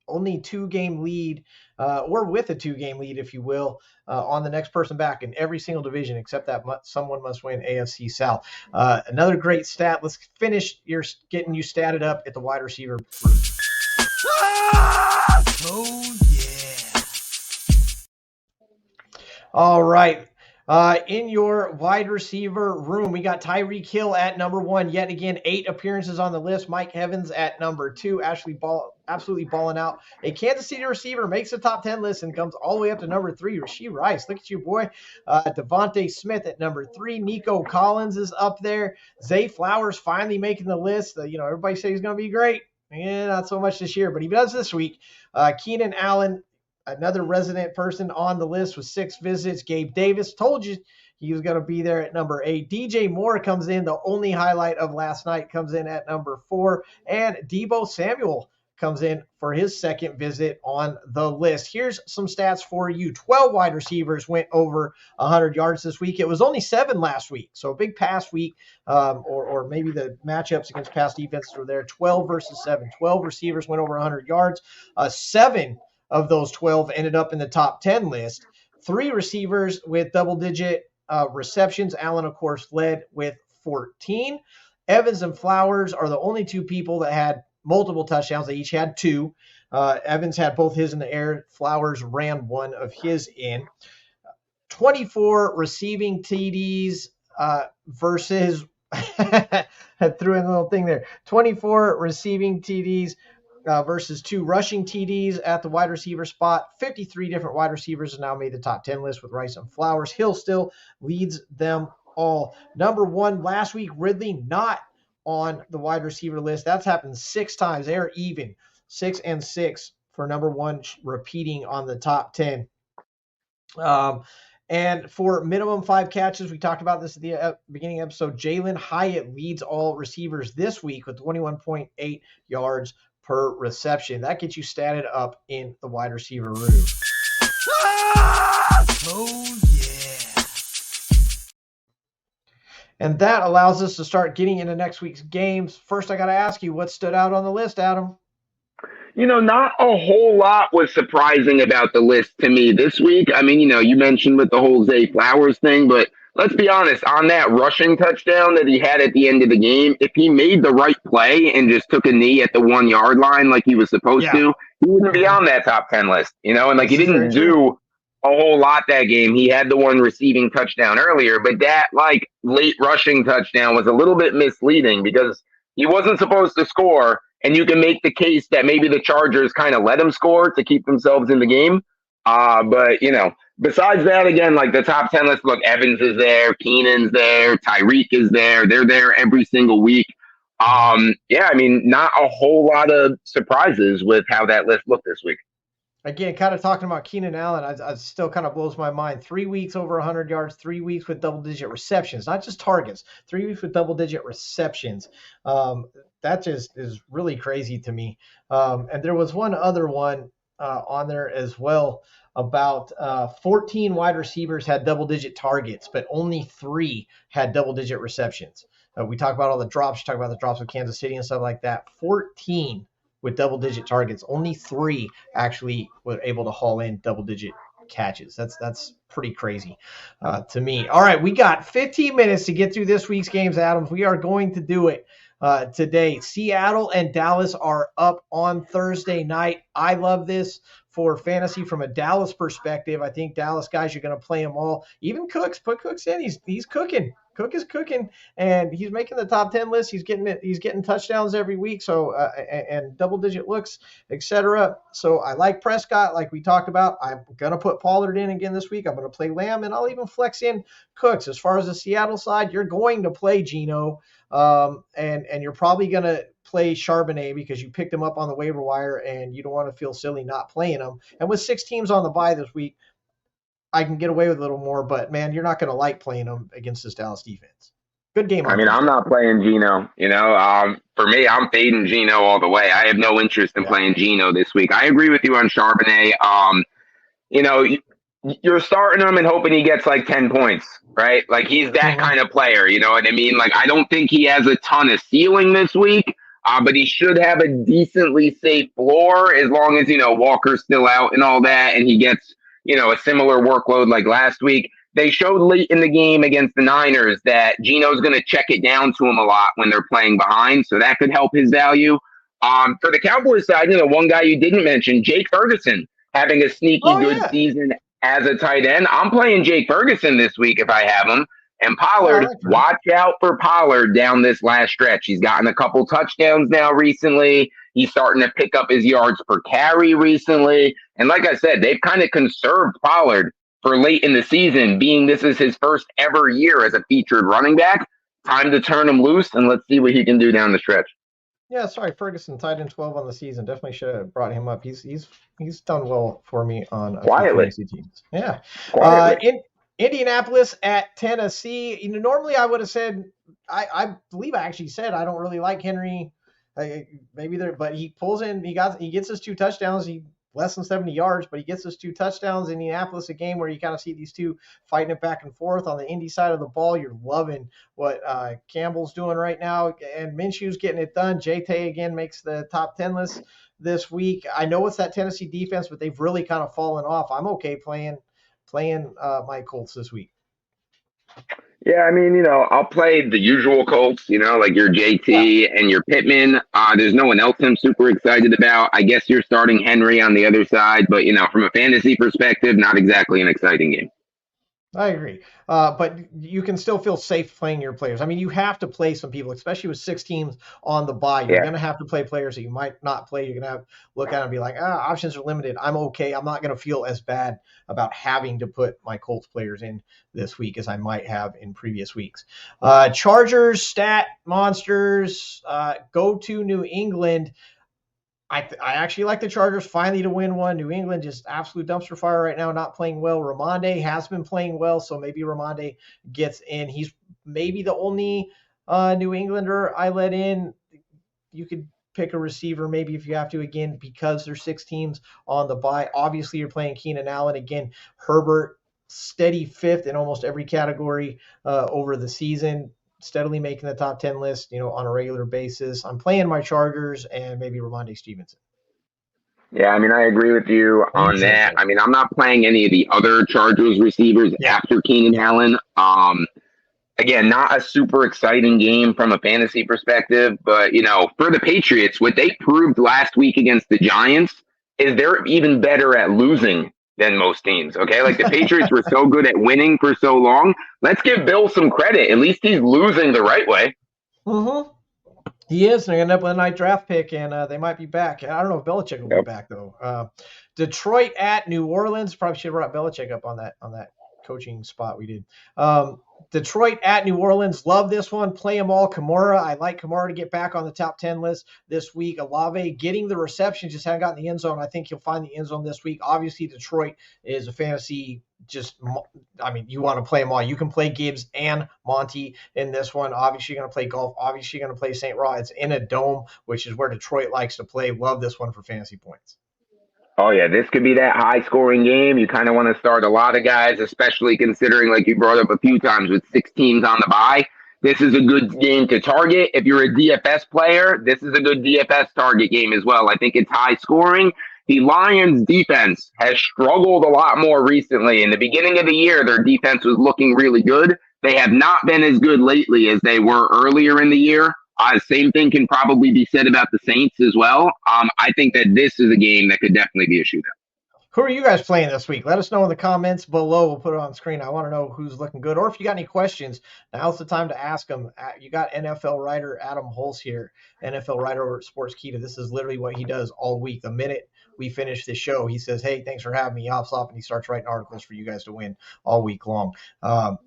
2-game lead, or with a 2-game lead, if you will, on the next person back in every single division, except that someone must win AFC South. Another great stat. Let's finish getting you statted up at the wide receiver. Oh, yeah. All right. In your wide receiver room, we got Tyreek Hill at number 1. Yet again, 8 appearances on the list. Mike Evans at number 2. Absolutely balling out. A Kansas City receiver makes the top 10 list and comes all the way up to number 3. Rashee Rice, look at you, boy. Devontae Smith at number 3. Nico Collins is up there. Zay Flowers finally making the list. Everybody said he's going to be great. Yeah, not so much this year, but he does this week. Keenan Allen, another resident person on the list with 6 visits. Gabe Davis, told you he was going to be there at number 8. DJ Moore comes in. The only highlight of last night comes in at number 4. And Deebo Samuel comes in for his 2nd visit on the list. Here's some stats for you. 12 wide receivers went over 100 yards this week. It was only 7 last week. So a big pass week, or maybe the matchups against pass defenses were there. 12 versus 7. 12 receivers went over 100 yards. 7 of those 12 ended up in the top 10 list. 3 receivers with double-digit receptions. Allen, of course, led with 14. Evans and Flowers are the only 2 people that had multiple touchdowns. They each had 2. Evans had both his in the air. Flowers ran one of his in. 24 receiving TDs versus I threw in a little thing there. 24 receiving TDs versus 2 rushing TDs at the wide receiver spot. 53 different wide receivers have now made the top 10 list with Rice and Flowers. Hill still leads them all. Number 1 last week, Ridley not on the wide receiver list. That's happened 6 times. They're even 6 and 6 for number 1, repeating on the top 10. And for minimum 5 catches, we talked about this at the beginning of the episode. Jalen Hyatt leads all receivers this week with 21.8 yards per reception. That gets you statted up in the wide receiver room. Oh, yeah. And that allows us to start getting into next week's games. First, I got to ask you, what stood out on the list, Adam? Not a whole lot was surprising about the list to me this week. I mean, you mentioned with the whole Zay Flowers thing, but let's be honest, on that rushing touchdown that he had at the end of the game, if he made the right play and just took a knee at the 1 yard line like he was supposed Yeah. to, he wouldn't be on that top 10 list, and like he This is very didn't true. do a whole lot that game. He had the one receiving touchdown earlier, but that like late rushing touchdown was a little bit misleading because he wasn't supposed to score, and you can make the case that maybe the Chargers kind of let him score to keep themselves in the game. But besides that, again, like the top 10 list, look, Evans is there, Keenan's there, Tyreek is there. They're there every single week. Yeah, I mean, not a whole lot of surprises with how that list looked this week. Again, kind of talking about Keenan Allen, I still kind of blows my mind. 3 weeks over 100 yards, 3 weeks with double-digit receptions, not just targets. 3 weeks with double-digit receptions. That just is really crazy to me. And there was one other one on there as well about 14 wide receivers had double-digit targets, but only 3 had double-digit receptions. We talk about all the drops. You talk about the drops with Kansas City and stuff like that. 14 with double-digit targets. Only 3 actually were able to haul in double-digit catches. That's pretty crazy to me. All right, we got 15 minutes to get through this week's games, Adams. We are going to do it today. Seattle and Dallas are up on Thursday night. I love this for fantasy from a Dallas perspective. I think Dallas guys, you're going to play them all. Even Cooks, put Cooks in. He's cooking. Cook is cooking, and he's making the top 10 list. He's getting it. He's getting touchdowns every week. So and double-digit looks, etc. So I like Prescott, like we talked about. I'm gonna put Pollard in again this week. I'm gonna play Lamb, and I'll even flex in Cooks. As far as the Seattle side, you're going to play Geno, and you're probably gonna play Charbonnet because you picked him up on the waiver wire, and you don't want to feel silly not playing him. And with 6 teams on the bye this week, I can get away with a little more, but man, you're not going to like playing them against this Dallas defense. Good game. I mean, I'm not playing Geno. For me, I'm fading Geno all the way. I have no interest in playing Geno this week. I agree with you on Charbonnet. You're starting him and hoping he gets like 10 points, right? Like he's that kind of player. You know what I mean? Like I don't think he has a ton of ceiling this week, but he should have a decently safe floor as long as Walker's still out and all that, and he gets a similar workload like last week. They showed late in the game against the Niners that Geno's going to check it down to him a lot when they're playing behind, so that could help his value. For the Cowboys side, one guy you didn't mention, Jake Ferguson, having a sneaky good season as a tight end. I'm playing Jake Ferguson this week if I have him. And Pollard, watch out for Pollard down this last stretch. He's gotten a couple touchdowns now recently. He's starting to pick up his yards per carry recently. And like I said, they've kind of conserved Pollard for late in the season, being this is his first ever year as a featured running back. Time to turn him loose, and let's see what he can do down the stretch. Yeah, sorry, Ferguson tied in 12 on the season. Definitely should have brought him up. He's done well for me on fantasy teams. Yeah. Indianapolis at Tennessee. Normally I would have said, I believe I actually said I don't really like Henry. But he pulls in. He gets his 2 touchdowns. He less than 70 yards, but he gets his 2 touchdowns. Indianapolis, a game where you kind of see these two fighting it back and forth on the Indy side of the ball. You're loving what Campbell's doing right now, and Minshew's getting it done. J-Tay again makes the top 10 list this week. I know it's that Tennessee defense, but they've really kind of fallen off. I'm okay playing my Colts this week. Yeah, I mean, I'll play the usual Colts, like your JT and your Pittman. There's no one else I'm super excited about. I guess you're starting Henry on the other side, but, from a fantasy perspective, not exactly an exciting game. I agree. But you can still feel safe playing your players. I mean, you have to play some people, especially with 6 teams on the bye. You're going to have to play players that you might not play. You're going to have to look at it and be like, options are limited. I'm okay. I'm not going to feel as bad about having to put my Colts players in this week as I might have in previous weeks. Chargers, stat monsters, go to New England. I actually like the Chargers finally to win one. New England just absolute dumpster fire right now, not playing well. Ramonde has been playing well, so maybe Ramonde gets in. He's maybe the only New Englander I let in. You could pick a receiver maybe if you have to, again, because there's 6 teams on the bye. Obviously, you're playing Keenan Allen. Again, Herbert, steady 5th in almost every category over the season. steadily making the top 10 list, on a regular basis. I'm playing my Chargers and maybe Ramondre Stevenson. Yeah, I mean, I agree with you on that. I mean, I'm not playing any of the other Chargers receivers after Keenan Allen. Again, not a super exciting game from a fantasy perspective, but for the Patriots, what they proved last week against the Giants is they're even better at losing than most teams. Okay, like the Patriots were so good at winning for so long. Let's give Bill some credit. At least he's losing the right way. Mm-hmm. He is. They're going to end up with a night draft pick, and they might be back. I don't know if Belichick will be back though. Detroit at New Orleans. Probably should have brought Belichick up on that coaching spot we did. Detroit at New Orleans. Love this one. Play them all. Kamara. I like Kamara to get back on the top 10 list this week. Olave getting the reception, just haven't gotten the end zone. I think he'll find the end zone this week. Obviously, Detroit is a fantasy. You want to play them all. You can play Gibbs and Monty in this one. Obviously, you're going to play golf. Obviously, you're going to play St. Raw. It's in a dome, which is where Detroit likes to play. Love this one for fantasy points. Oh, yeah, this could be that high-scoring game. You kind of want to start a lot of guys, especially considering, like you brought up a few times, with 6 teams on the bye. This is a good game to target. If you're a DFS player, this is a good DFS target game as well. I think it's high-scoring. The Lions' defense has struggled a lot more recently. In the beginning of the year, their defense was looking really good. They have not been as good lately as they were earlier in the year. Same thing can probably be said about the Saints as well. I think that this is a game that could definitely be a shootout. Who are you guys playing this week? Let us know in the comments below. We'll put it on screen. I want to know who's looking good. Or if you got any questions, now's the time to ask them. You got NFL writer Adam Hulse here, NFL writer over at Sportskeeda. This is literally what he does all week. The minute we finish this show, he says, hey, thanks for having me. He hops off and he starts writing articles for you guys to win all week long.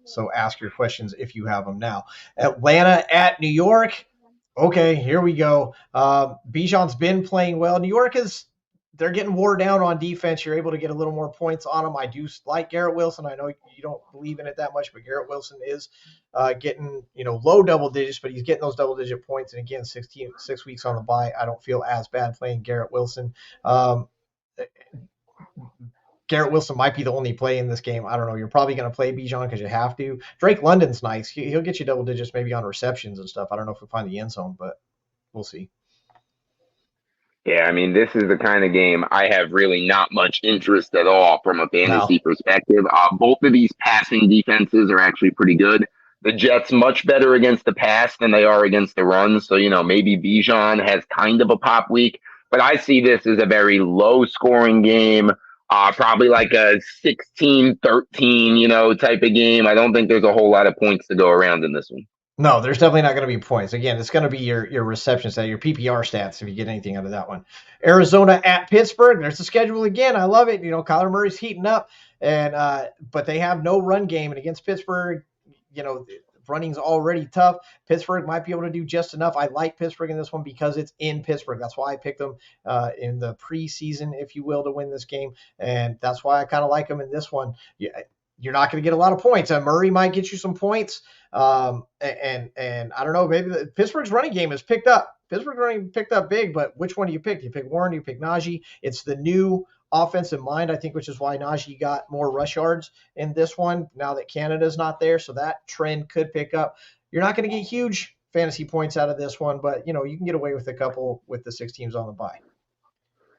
So ask your questions if you have them now. Atlanta at New York. Okay, here we go. Bijan's been playing well. New York they're getting wore down on defense. You're able to get a little more points on them. I do like Garrett Wilson. I know you don't believe in it that much, but Garrett Wilson is getting low double digits, but he's getting those double digit points. And again, 6 weeks on the bye. I don't feel as bad playing Garrett Wilson. Garrett Wilson might be the only play in this game. I don't know. You're probably going to play Bijan because you have to. Drake London's nice. He'll get you double digits maybe on receptions and stuff. I don't know if we'll find the end zone, but we'll see. Yeah, I mean, this is the kind of game I have really not much interest at all from a fantasy perspective. Both of these passing defenses are actually pretty good. The Jets much better against the pass than they are against the run. So, maybe Bijan has kind of a pop week. But I see this as a very low-scoring game, probably like a 16-13, type of game. I don't think there's a whole lot of points to go around in this one. No, there's definitely not going to be points. Again, it's going to be your reception stat, your PPR stats if you get anything out of that one. Arizona at Pittsburgh. There's the schedule again. I love it. Kyler Murray's heating up, and but they have no run game. And against Pittsburgh, running's already tough. Pittsburgh might be able to do just enough. I like Pittsburgh in this one because it's in Pittsburgh. That's why I picked them in the preseason, if you will, to win this game. And that's why I kind of like them in this one. You're not going to get a lot of points. Murray might get you some points. And I don't know, maybe Pittsburgh's running game is picked up. Pittsburgh's running picked up big, but which one do you pick? Do you pick Warren? Do you pick Najee? It's the new offensive mind, I think, which is why Najee got more rush yards in this one now that Canada's not there. So that trend could pick up. You're not going to get huge fantasy points out of this one, but you can get away with a couple with the 6 teams on the bye.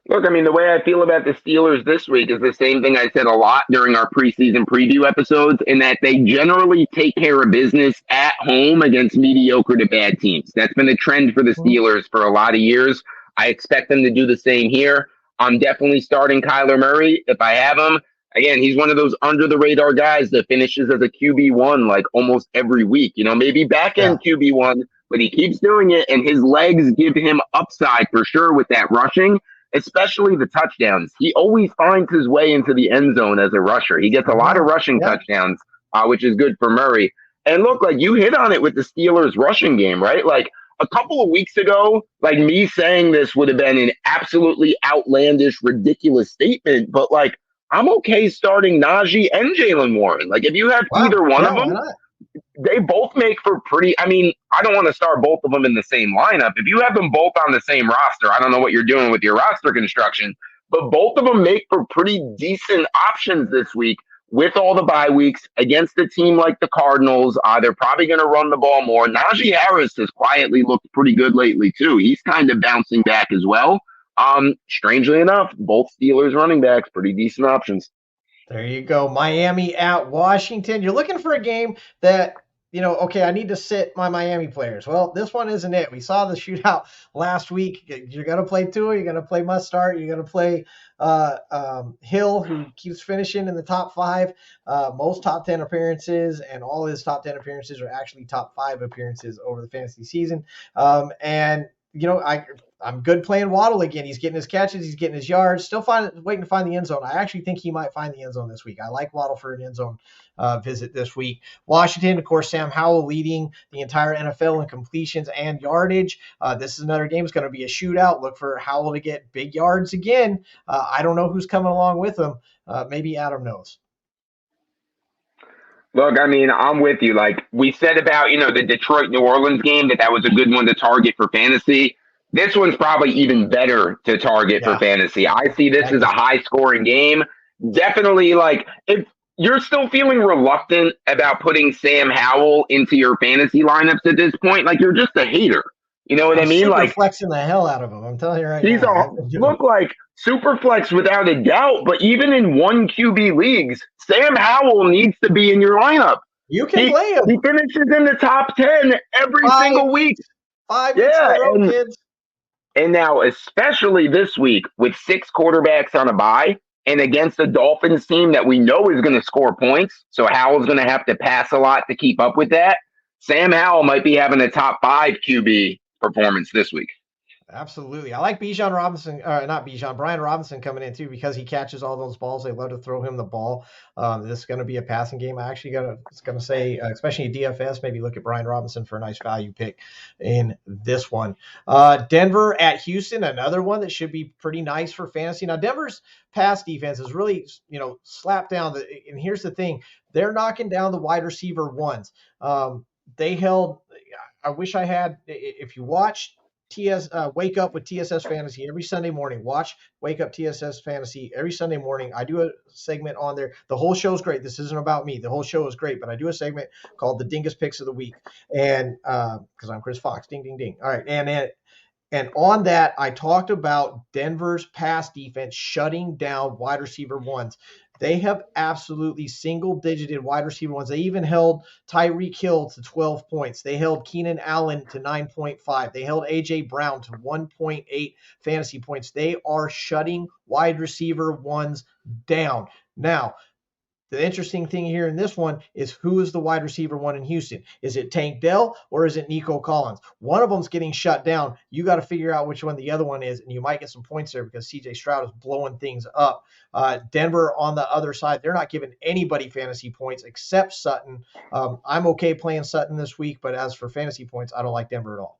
Look, I mean, the way I feel about the Steelers this week is the same thing I said a lot during our preseason preview episodes, in that they generally take care of business at home against mediocre to bad teams. That's been a trend for the Steelers for a lot of years. I expect them to do the same here. I'm definitely starting Kyler Murray if I have him. Again, he's one of those under-the-radar guys that finishes as a QB1 like almost every week. Maybe back-end QB1, but he keeps doing it, and his legs give him upside for sure with that rushing. Especially the touchdowns. He always finds his way into the end zone as a rusher. He gets a lot of rushing touchdowns, which is good for Murray. And look, like you hit on it with the Steelers rushing game, right? Like a couple of weeks ago, like me saying this would have been an absolutely outlandish, ridiculous statement. But like, I'm okay starting Najee and Jaylen Warren. Like if you have either one of them, they both make for pretty, I don't want to start both of them in the same lineup. If you have them both on the same roster, I don't know what you're doing with your roster construction, but both of them make for pretty decent options this week with all the bye weeks against a team like the Cardinals, they're probably going to run the ball more. Najee Harris has quietly looked pretty good lately, too. He's kind of bouncing back as well. Strangely enough, both Steelers running backs, pretty decent options. There you go. Miami at Washington. You're looking for a game that, okay, I need to sit my Miami players. Well, this one isn't it. We saw the shootout last week. You're going to play Tua. You're going to play Mustard. You're going to play Hill, who keeps finishing in the top 5, most top 10 appearances, and all his top 10 appearances are actually top 5 appearances over the fantasy season. I'm good playing Waddle again. He's getting his catches. He's getting his yards. Still waiting to find the end zone. I actually think he might find the end zone this week. I like Waddle for an end zone visit this week. Washington, of course, Sam Howell leading the entire NFL in completions and yardage. This is another game. It's going to be a shootout. Look for Howell to get big yards again. I don't know who's coming along with him. Maybe Adam knows. Look, I mean, I'm with you. Like we said about, the Detroit-New Orleans game, that was a good one to target for fantasy. This one's probably even better to target for fantasy. I see this as a high-scoring game. Definitely, like, if you're still feeling reluctant about putting Sam Howell into your fantasy lineups at this point, like, you're just a hater. You know what I mean? Like flexing the hell out of him. I'm telling you right now. Look like super flex without a doubt, but even in one QB leagues, Sam Howell needs to be in your lineup. You can play him. He finishes in the top 10 every single week. 5 weeks in a row, kids. And now, especially this week, with 6 quarterbacks on a bye, and against a Dolphins team that we know is going to score points, so Howell's going to have to pass a lot to keep up with that. Sam Howell might be having a top 5 QB performance this week. Absolutely. I like Brian Robinson coming in too, because he catches all those balls. They love to throw him the ball. This is going to be a passing game. I actually going to say, especially in DFS, maybe look at Brian Robinson for a nice value pick in this one. Denver at Houston, another one that should be pretty nice for fantasy. Now, Denver's pass defense is really, slapped down. And here's the thing. They're knocking down the wide receiver ones. They held, I wish I had, if you watched Wake Up with TSS Fantasy every Sunday morning. Watch Wake Up TSS Fantasy every Sunday morning. I do a segment on there. The whole show is great. This isn't about me. The whole show is great, but I do a segment called the Dingus Picks of the Week. And because I'm Chris Fox. Ding, ding, ding. All right. And on that, I talked about Denver's pass defense shutting down wide receiver ones. They have absolutely single-digited wide receiver ones. They even held Tyreek Hill to 12 points. They held Keenan Allen to 9.5. They held A.J. Brown to 1.8 fantasy points. They are shutting wide receiver ones down. Now, the interesting thing here in this one is who is the wide receiver one in Houston? Is it Tank Dell or is it Nico Collins? One of them's getting shut down. You got to figure out which one the other one is, and you might get some points there because C.J. Stroud is blowing things up. Denver on the other side, they're not giving anybody fantasy points except Sutton. I'm okay playing Sutton this week, but as for fantasy points, I don't like Denver at all.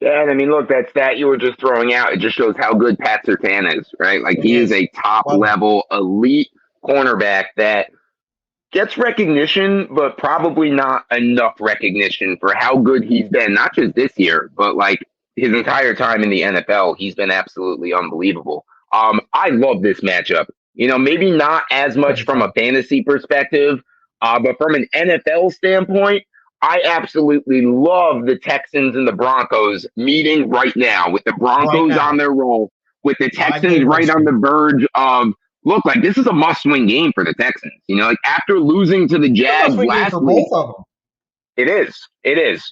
Yeah, and I mean, look, that stat you were just throwing out, it just shows how good Pat Surtain is, right? Like, he is a top-level elite cornerback that gets recognition, but probably not enough recognition for how good he's been, not just this year, but like his entire time in the NFL. He's been absolutely unbelievable. I love this matchup. Maybe not as much from a fantasy perspective, but from an NFL standpoint, I absolutely love the Texans and the Broncos meeting right now, with the Broncos on their roll, with the Texans right on the verge of, look, like this is a must-win game for the Texans. Like after losing to the Jags last week, it is.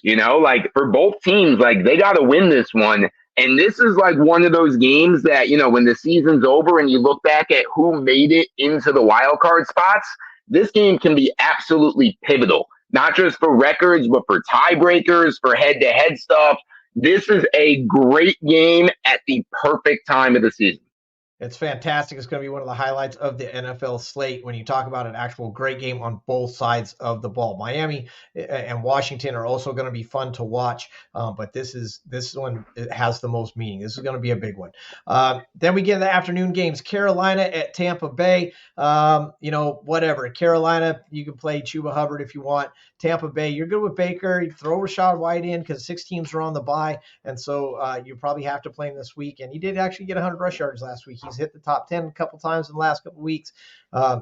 Like for both teams, like they got to win this one. And this is like one of those games that, when the season's over and you look back at who made it into the wild card spots, this game can be absolutely pivotal, not just for records, but for tiebreakers, for head-to-head stuff. This is a great game at the perfect time of the season. It's fantastic. It's going to be one of the highlights of the NFL slate when you talk about an actual great game on both sides of the ball. Miami and Washington are also going to be fun to watch, but this one has the most meaning. This is going to be a big one. Then we get the afternoon games. Carolina at Tampa Bay. Whatever. Carolina, you can play Chuba Hubbard if you want. Tampa Bay, you're good with Baker. You throw Rachaad White in because 6 teams are on the bye, and so you probably have to play him this week. And he did actually get 100 rush yards last week. He's He's hit the top 10 a couple times in the last couple weeks.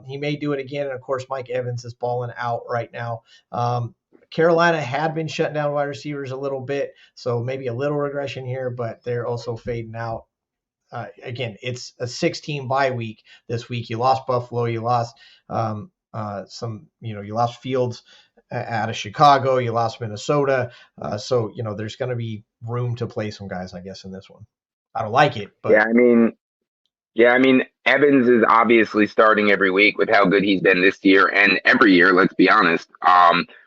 He may do it again. And of course, Mike Evans is balling out right now. Carolina had been shutting down wide receivers a little bit, so maybe a little regression here, but they're also fading out. Again, it's a 16 bye week this week. You lost Buffalo, you lost you lost Fields out of Chicago, you lost Minnesota. So, there's going to be room to play some guys, I guess, in this one. I don't like it, but I mean, Evans is obviously starting every week with how good he's been this year and every year, let's be honest.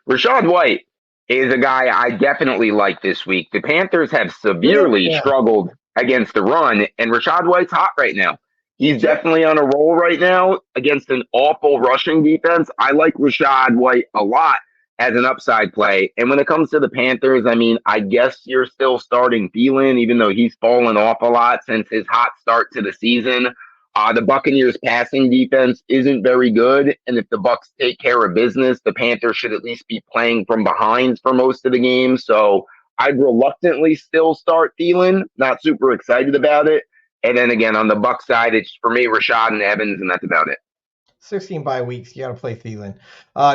Rachaad White is a guy I definitely like this week. The Panthers have severely struggled against the run, and Rachaad White's hot right now. He's definitely on a roll right now against an awful rushing defense. I like Rachaad White a lot as an upside play. And when it comes to the Panthers, I mean, I guess you're still starting Thielen, even though he's fallen off a lot since his hot start to the season. The Buccaneers passing defense isn't very good. And if the Bucs take care of business, the Panthers should at least be playing from behind for most of the game. So I'd reluctantly still start Thielen. Not super excited about it. And then again, on the Bucs side, it's for me, Rashad and Evans, and that's about it. 16 bye weeks. You got to play Thielen.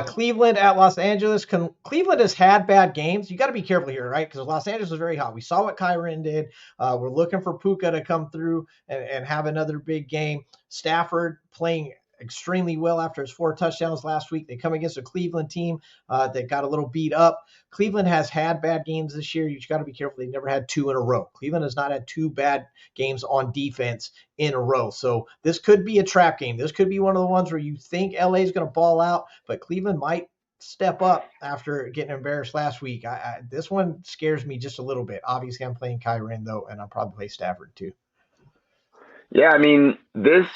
Cleveland at Los Angeles. Cleveland has had bad games. You got to be careful here, right? Because Los Angeles is very hot. We saw what Kyren did. We're looking for Puka to come through and have another big game. Stafford playing extremely well after his 4 touchdowns last week. They come against a Cleveland team that got a little beat up. Cleveland has had bad games this year. You just got to be careful. They've never had 2 in a row. Cleveland has not had 2 bad games on defense in a row. So this could be a trap game. This could be one of the ones where you think LA is going to ball out, but Cleveland might step up after getting embarrassed last week. This one scares me just a little bit. Obviously, I'm playing Kyren, though, and I'll probably play Stafford, too. Yeah, I mean, this,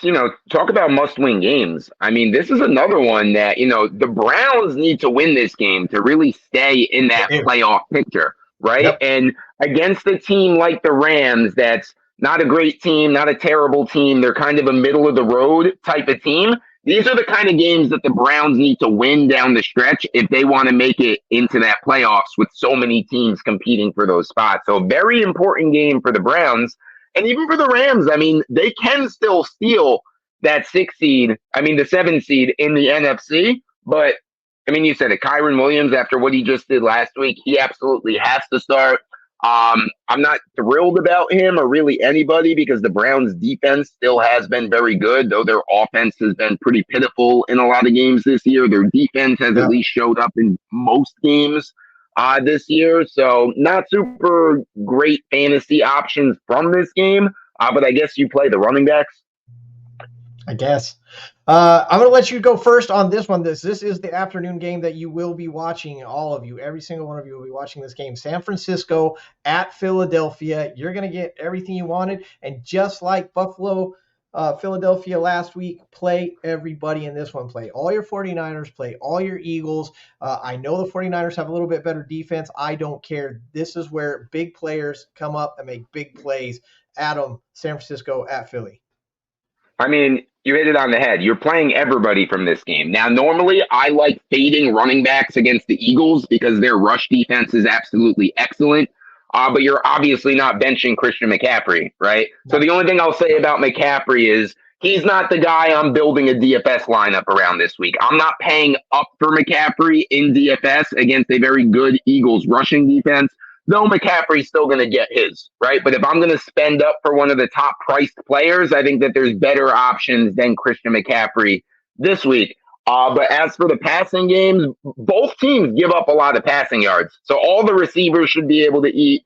talk about must-win games. I mean, this is another one that, the Browns need to win this game to really stay in that playoff picture, right? Yep. And against a team like the Rams, that's not a great team, not a terrible team. They're kind of a middle-of-the-road type of team. These are the kind of games that the Browns need to win down the stretch if they want to make it into that playoffs with so many teams competing for those spots. So very important game for the Browns. And even for the Rams, I mean, they can still steal that the 7 seed in the NFC. But, I mean, you said it, Kyren Williams, after what he just did last week, he absolutely has to start. I'm not thrilled about him or really anybody because the Browns' defense still has been very good, though their offense has been pretty pitiful in a lot of games this year. Their defense has at least showed up in most games this year. So not super great fantasy options from this game, but I guess you play the running backs. I guess. I'm going to let you go first on this one. This is the afternoon game that you will be watching, all of you. Every single one of you will be watching this game. San Francisco at Philadelphia. You're going to get everything you wanted. And just like Buffalo, Philadelphia last week, play everybody in this one. Play all your 49ers, play all your Eagles. I know the 49ers have a little bit better defense. I don't care. This is where big players come up and make big plays. Adam, San Francisco at Philly. I mean, you hit it on the head. You're playing everybody from this game. Now, normally I like fading running backs against the Eagles because their rush defense is absolutely excellent. But you're obviously not benching Christian McCaffrey, right? No. So the only thing I'll say about McCaffrey is he's not the guy I'm building a DFS lineup around this week. I'm not paying up for McCaffrey in DFS against a very good Eagles rushing defense, though McCaffrey's still going to get his, right? But if I'm going to spend up for one of the top priced players, I think that there's better options than Christian McCaffrey this week. But as for the passing games, both teams give up a lot of passing yards. So all the receivers should be able to eat.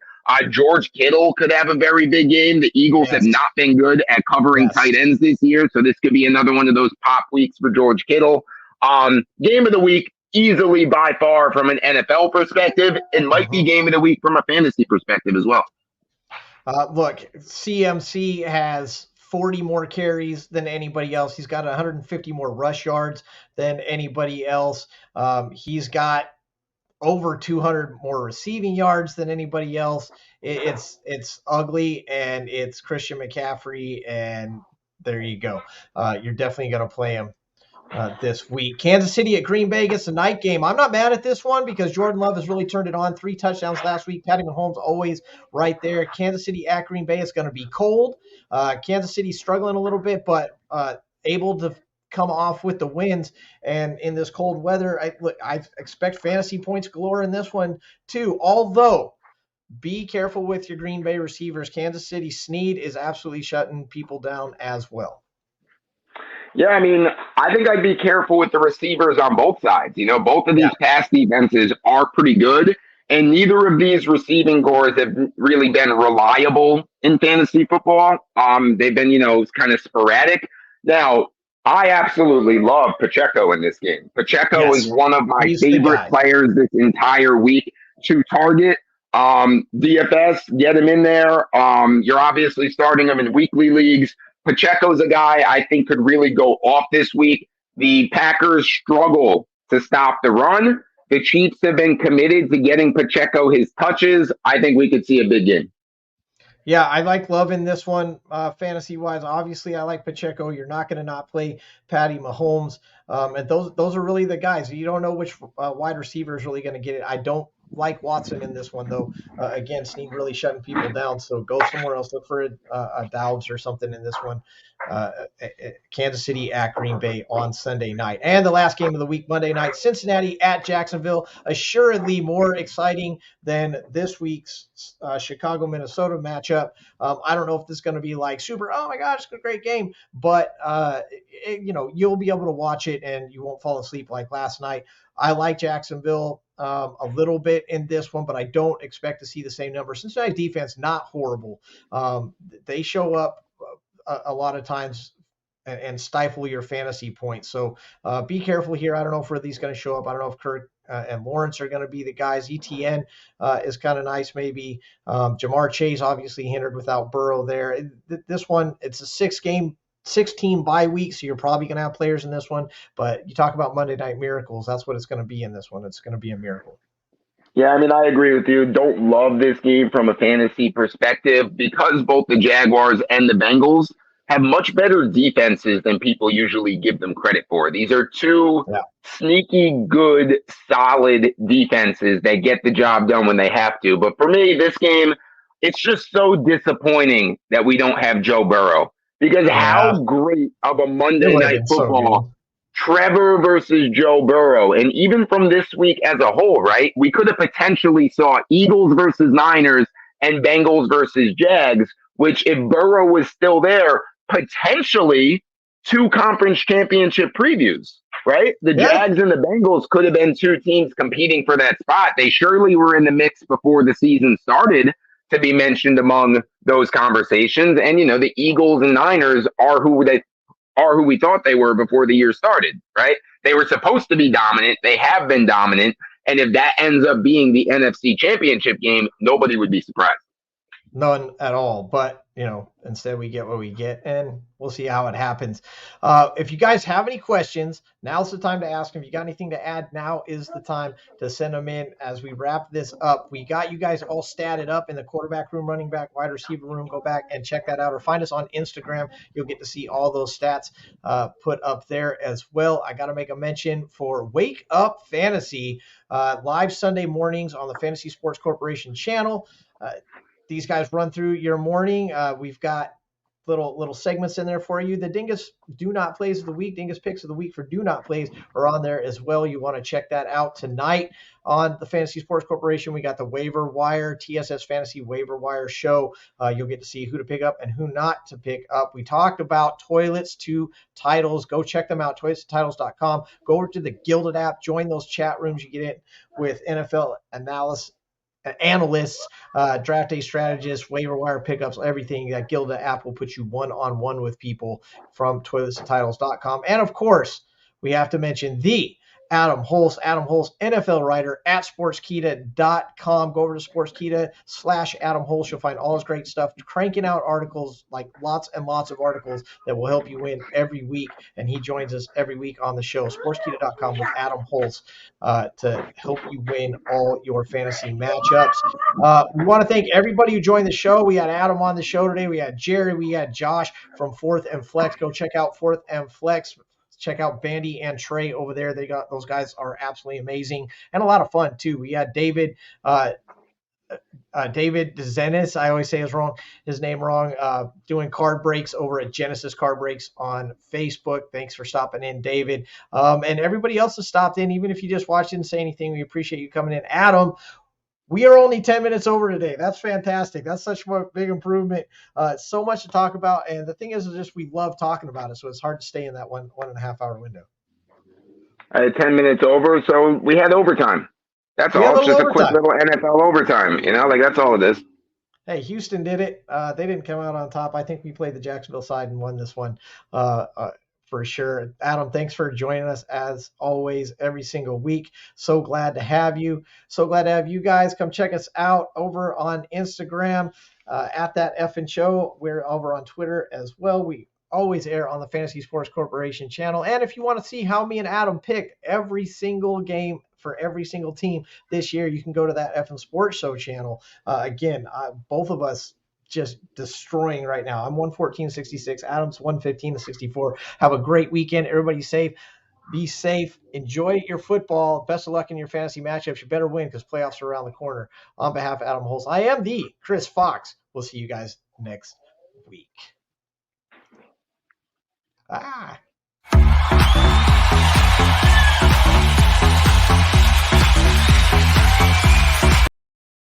George Kittle could have a very big game. The Eagles have not been good at covering tight ends this year. So this could be another one of those pop weeks for George Kittle. Game of the week, easily by far from an NFL perspective. It might be game of the week from a fantasy perspective as well. Look, CMC has 40 more carries than anybody else. He's got 150 more rush yards than anybody else. He's got over 200 more receiving yards than anybody else. It's ugly, and it's Christian McCaffrey, and there you go. You're definitely going to play him. this week. Kansas City at Green Bay gets a night game. I'm not mad at this one because Jordan Love has really turned it on. 3 touchdowns last week. Patty Mahomes always right there. Kansas City at Green Bay is going to be cold. Kansas City struggling a little bit, but able to come off with the wins. And in this cold weather, I expect fantasy points galore in this one too. Although, be careful with your Green Bay receivers. Kansas City Snead is absolutely shutting people down as well. Yeah, I mean, I think I'd be careful with the receivers on both sides. Both of these pass defenses are pretty good, and neither of these receiving cores have really been reliable in fantasy football. They've been, kind of sporadic. Now, I absolutely love Pacheco in this game. Pacheco is one of my favorite players this entire week to target. DFS, get him in there. You're obviously starting him in weekly leagues. Pacheco's a guy I think could really go off this week. The Packers struggle to stop the run. The Chiefs have been committed to getting Pacheco his touches. I think we could see a big game. Yeah, I like Love in this one, fantasy-wise. Obviously, I like Pacheco. You're not going to not play Patty Mahomes. And those are really the guys. You don't know which wide receiver is really going to get it. I don't like Watson in this one, though. Again, Snead really shutting people down. So go somewhere else. Look for a Dowds or something in this one. Kansas City at Green Bay on Sunday night. And the last game of the week, Monday night, Cincinnati at Jacksonville. Assuredly more exciting than this week's Chicago-Minnesota matchup. I don't know if this is going to be like super, oh my gosh, it's a great game. But, you'll be able to watch it and you won't fall asleep like last night. I like Jacksonville a little bit in this one, but I don't expect to see the same number. Cincinnati's defense, not horrible. They show up a lot of times and stifle your fantasy points. So be careful here. I don't know if Ridley's going to show up. I don't know if Kirk and Lawrence are going to be the guys. ETN is kind of nice maybe. Jamar Chase obviously hindered without Burrow there. This one, it's a 6-team bye week, so you're probably going to have players in this one. But you talk about Monday Night Miracles, that's what it's going to be in this one. It's going to be a miracle. Yeah, I mean, I agree with you. Don't love this game from a fantasy perspective because both the Jaguars and the Bengals have much better defenses than people usually give them credit for. These are two sneaky, good, solid defenses that get the job done when they have to. But for me, this game, it's just so disappointing that we don't have Joe Burrow. Because how great of a Monday Night Football, Trevor versus Joe Burrow. And even from this week as a whole, right, we could have potentially saw Eagles versus Niners and Bengals versus Jags, which if Burrow was still there, potentially 2 conference championship previews, right? The Jags and the Bengals could have been 2 teams competing for that spot. They surely were in the mix before the season started to be mentioned among those conversations. And, the Eagles and Niners are who we thought they were before the year started, right? They were supposed to be dominant. They have been dominant. And if that ends up being the NFC Championship game, nobody would be surprised. None at all. But, instead we get what we get, and we'll see how it happens. If you guys have any questions, now's the time to ask them. If you got anything to add, now is the time to send them in as we wrap this up. We got you guys all statted up in the quarterback room, running back, wide receiver room. Go back and check that out, or find us on Instagram. You'll get to see all those stats put up there as well. I got to make a mention for Wake Up Fantasy, live Sunday mornings on the Fantasy Sports Corporation channel. These guys run through your morning. We've got little segments in there for you. The Dingus Do Not Plays of the Week, Dingus Picks of the Week for Do Not Plays are on there as well. You want to check that out tonight on the Fantasy Sports Corporation. We got the Waiver Wire, TSS Fantasy Waiver Wire show. You'll get to see who to pick up and who not to pick up. We talked about Toilets to Titles. Go check them out, toiletstotitles.com. Go over to the Gilded app. Join those chat rooms. You get in with NFL analysts, draft day strategists, waiver wire pickups, everything. That Gilda app will put you one-on-one with people from toiletstotitles.com. And of course, we have to mention the Adam Hulse, NFL writer at sportskita.com. Go over to sportskita/Adam Hulse. You'll find all his great stuff, cranking out articles, like lots and lots of articles that will help you win every week. And he joins us every week on the show, sportskita.com with Adam Hulse, to help you win all your fantasy matchups. We want to thank everybody who joined the show. We had Adam on the show today. We had Jerry. We had Josh from Fourth and Flex. Go check out Fourth and Flex. check out Bandy and Trey over there. Those guys are absolutely amazing and a lot of fun too. We had David Zenis, I always say his name wrong, doing card breaks over at Genesis Card Breaks on Facebook. Thanks for stopping in, David. And everybody else has stopped in, even if you just watched, didn't say anything. We appreciate you coming in. Adam, we are only 10 minutes over today. That's fantastic. That's such a big improvement. So much to talk about. And the thing is just we love talking about it, so it's hard to stay in that 1.5 hour window. 10 minutes over, so we had overtime. That's all. It's just a quick little NFL overtime, like that's all it is. Hey, Houston did it. They didn't come out on top. I think we played the Jacksonville side and won this one for sure. Adam, thanks for joining us as always every single week. So glad to have you. So glad to have you guys. Come check us out over on Instagram at That Effin' Show. We're over on Twitter as well. We always air on the Fantasy Sports Corporation channel. And if you want to see how me and Adam pick every single game for every single team this year, you can go to That Effin' Sports Show channel. Again, both of us just destroying right now. I'm 114.66. Adam's 115.64. Have a great weekend. Everybody safe. Be safe. Enjoy your football. Best of luck in your fantasy matchups. You better win because playoffs are around the corner. On behalf of Adam Hulse, I am the Chris Fox. We'll see you guys next week.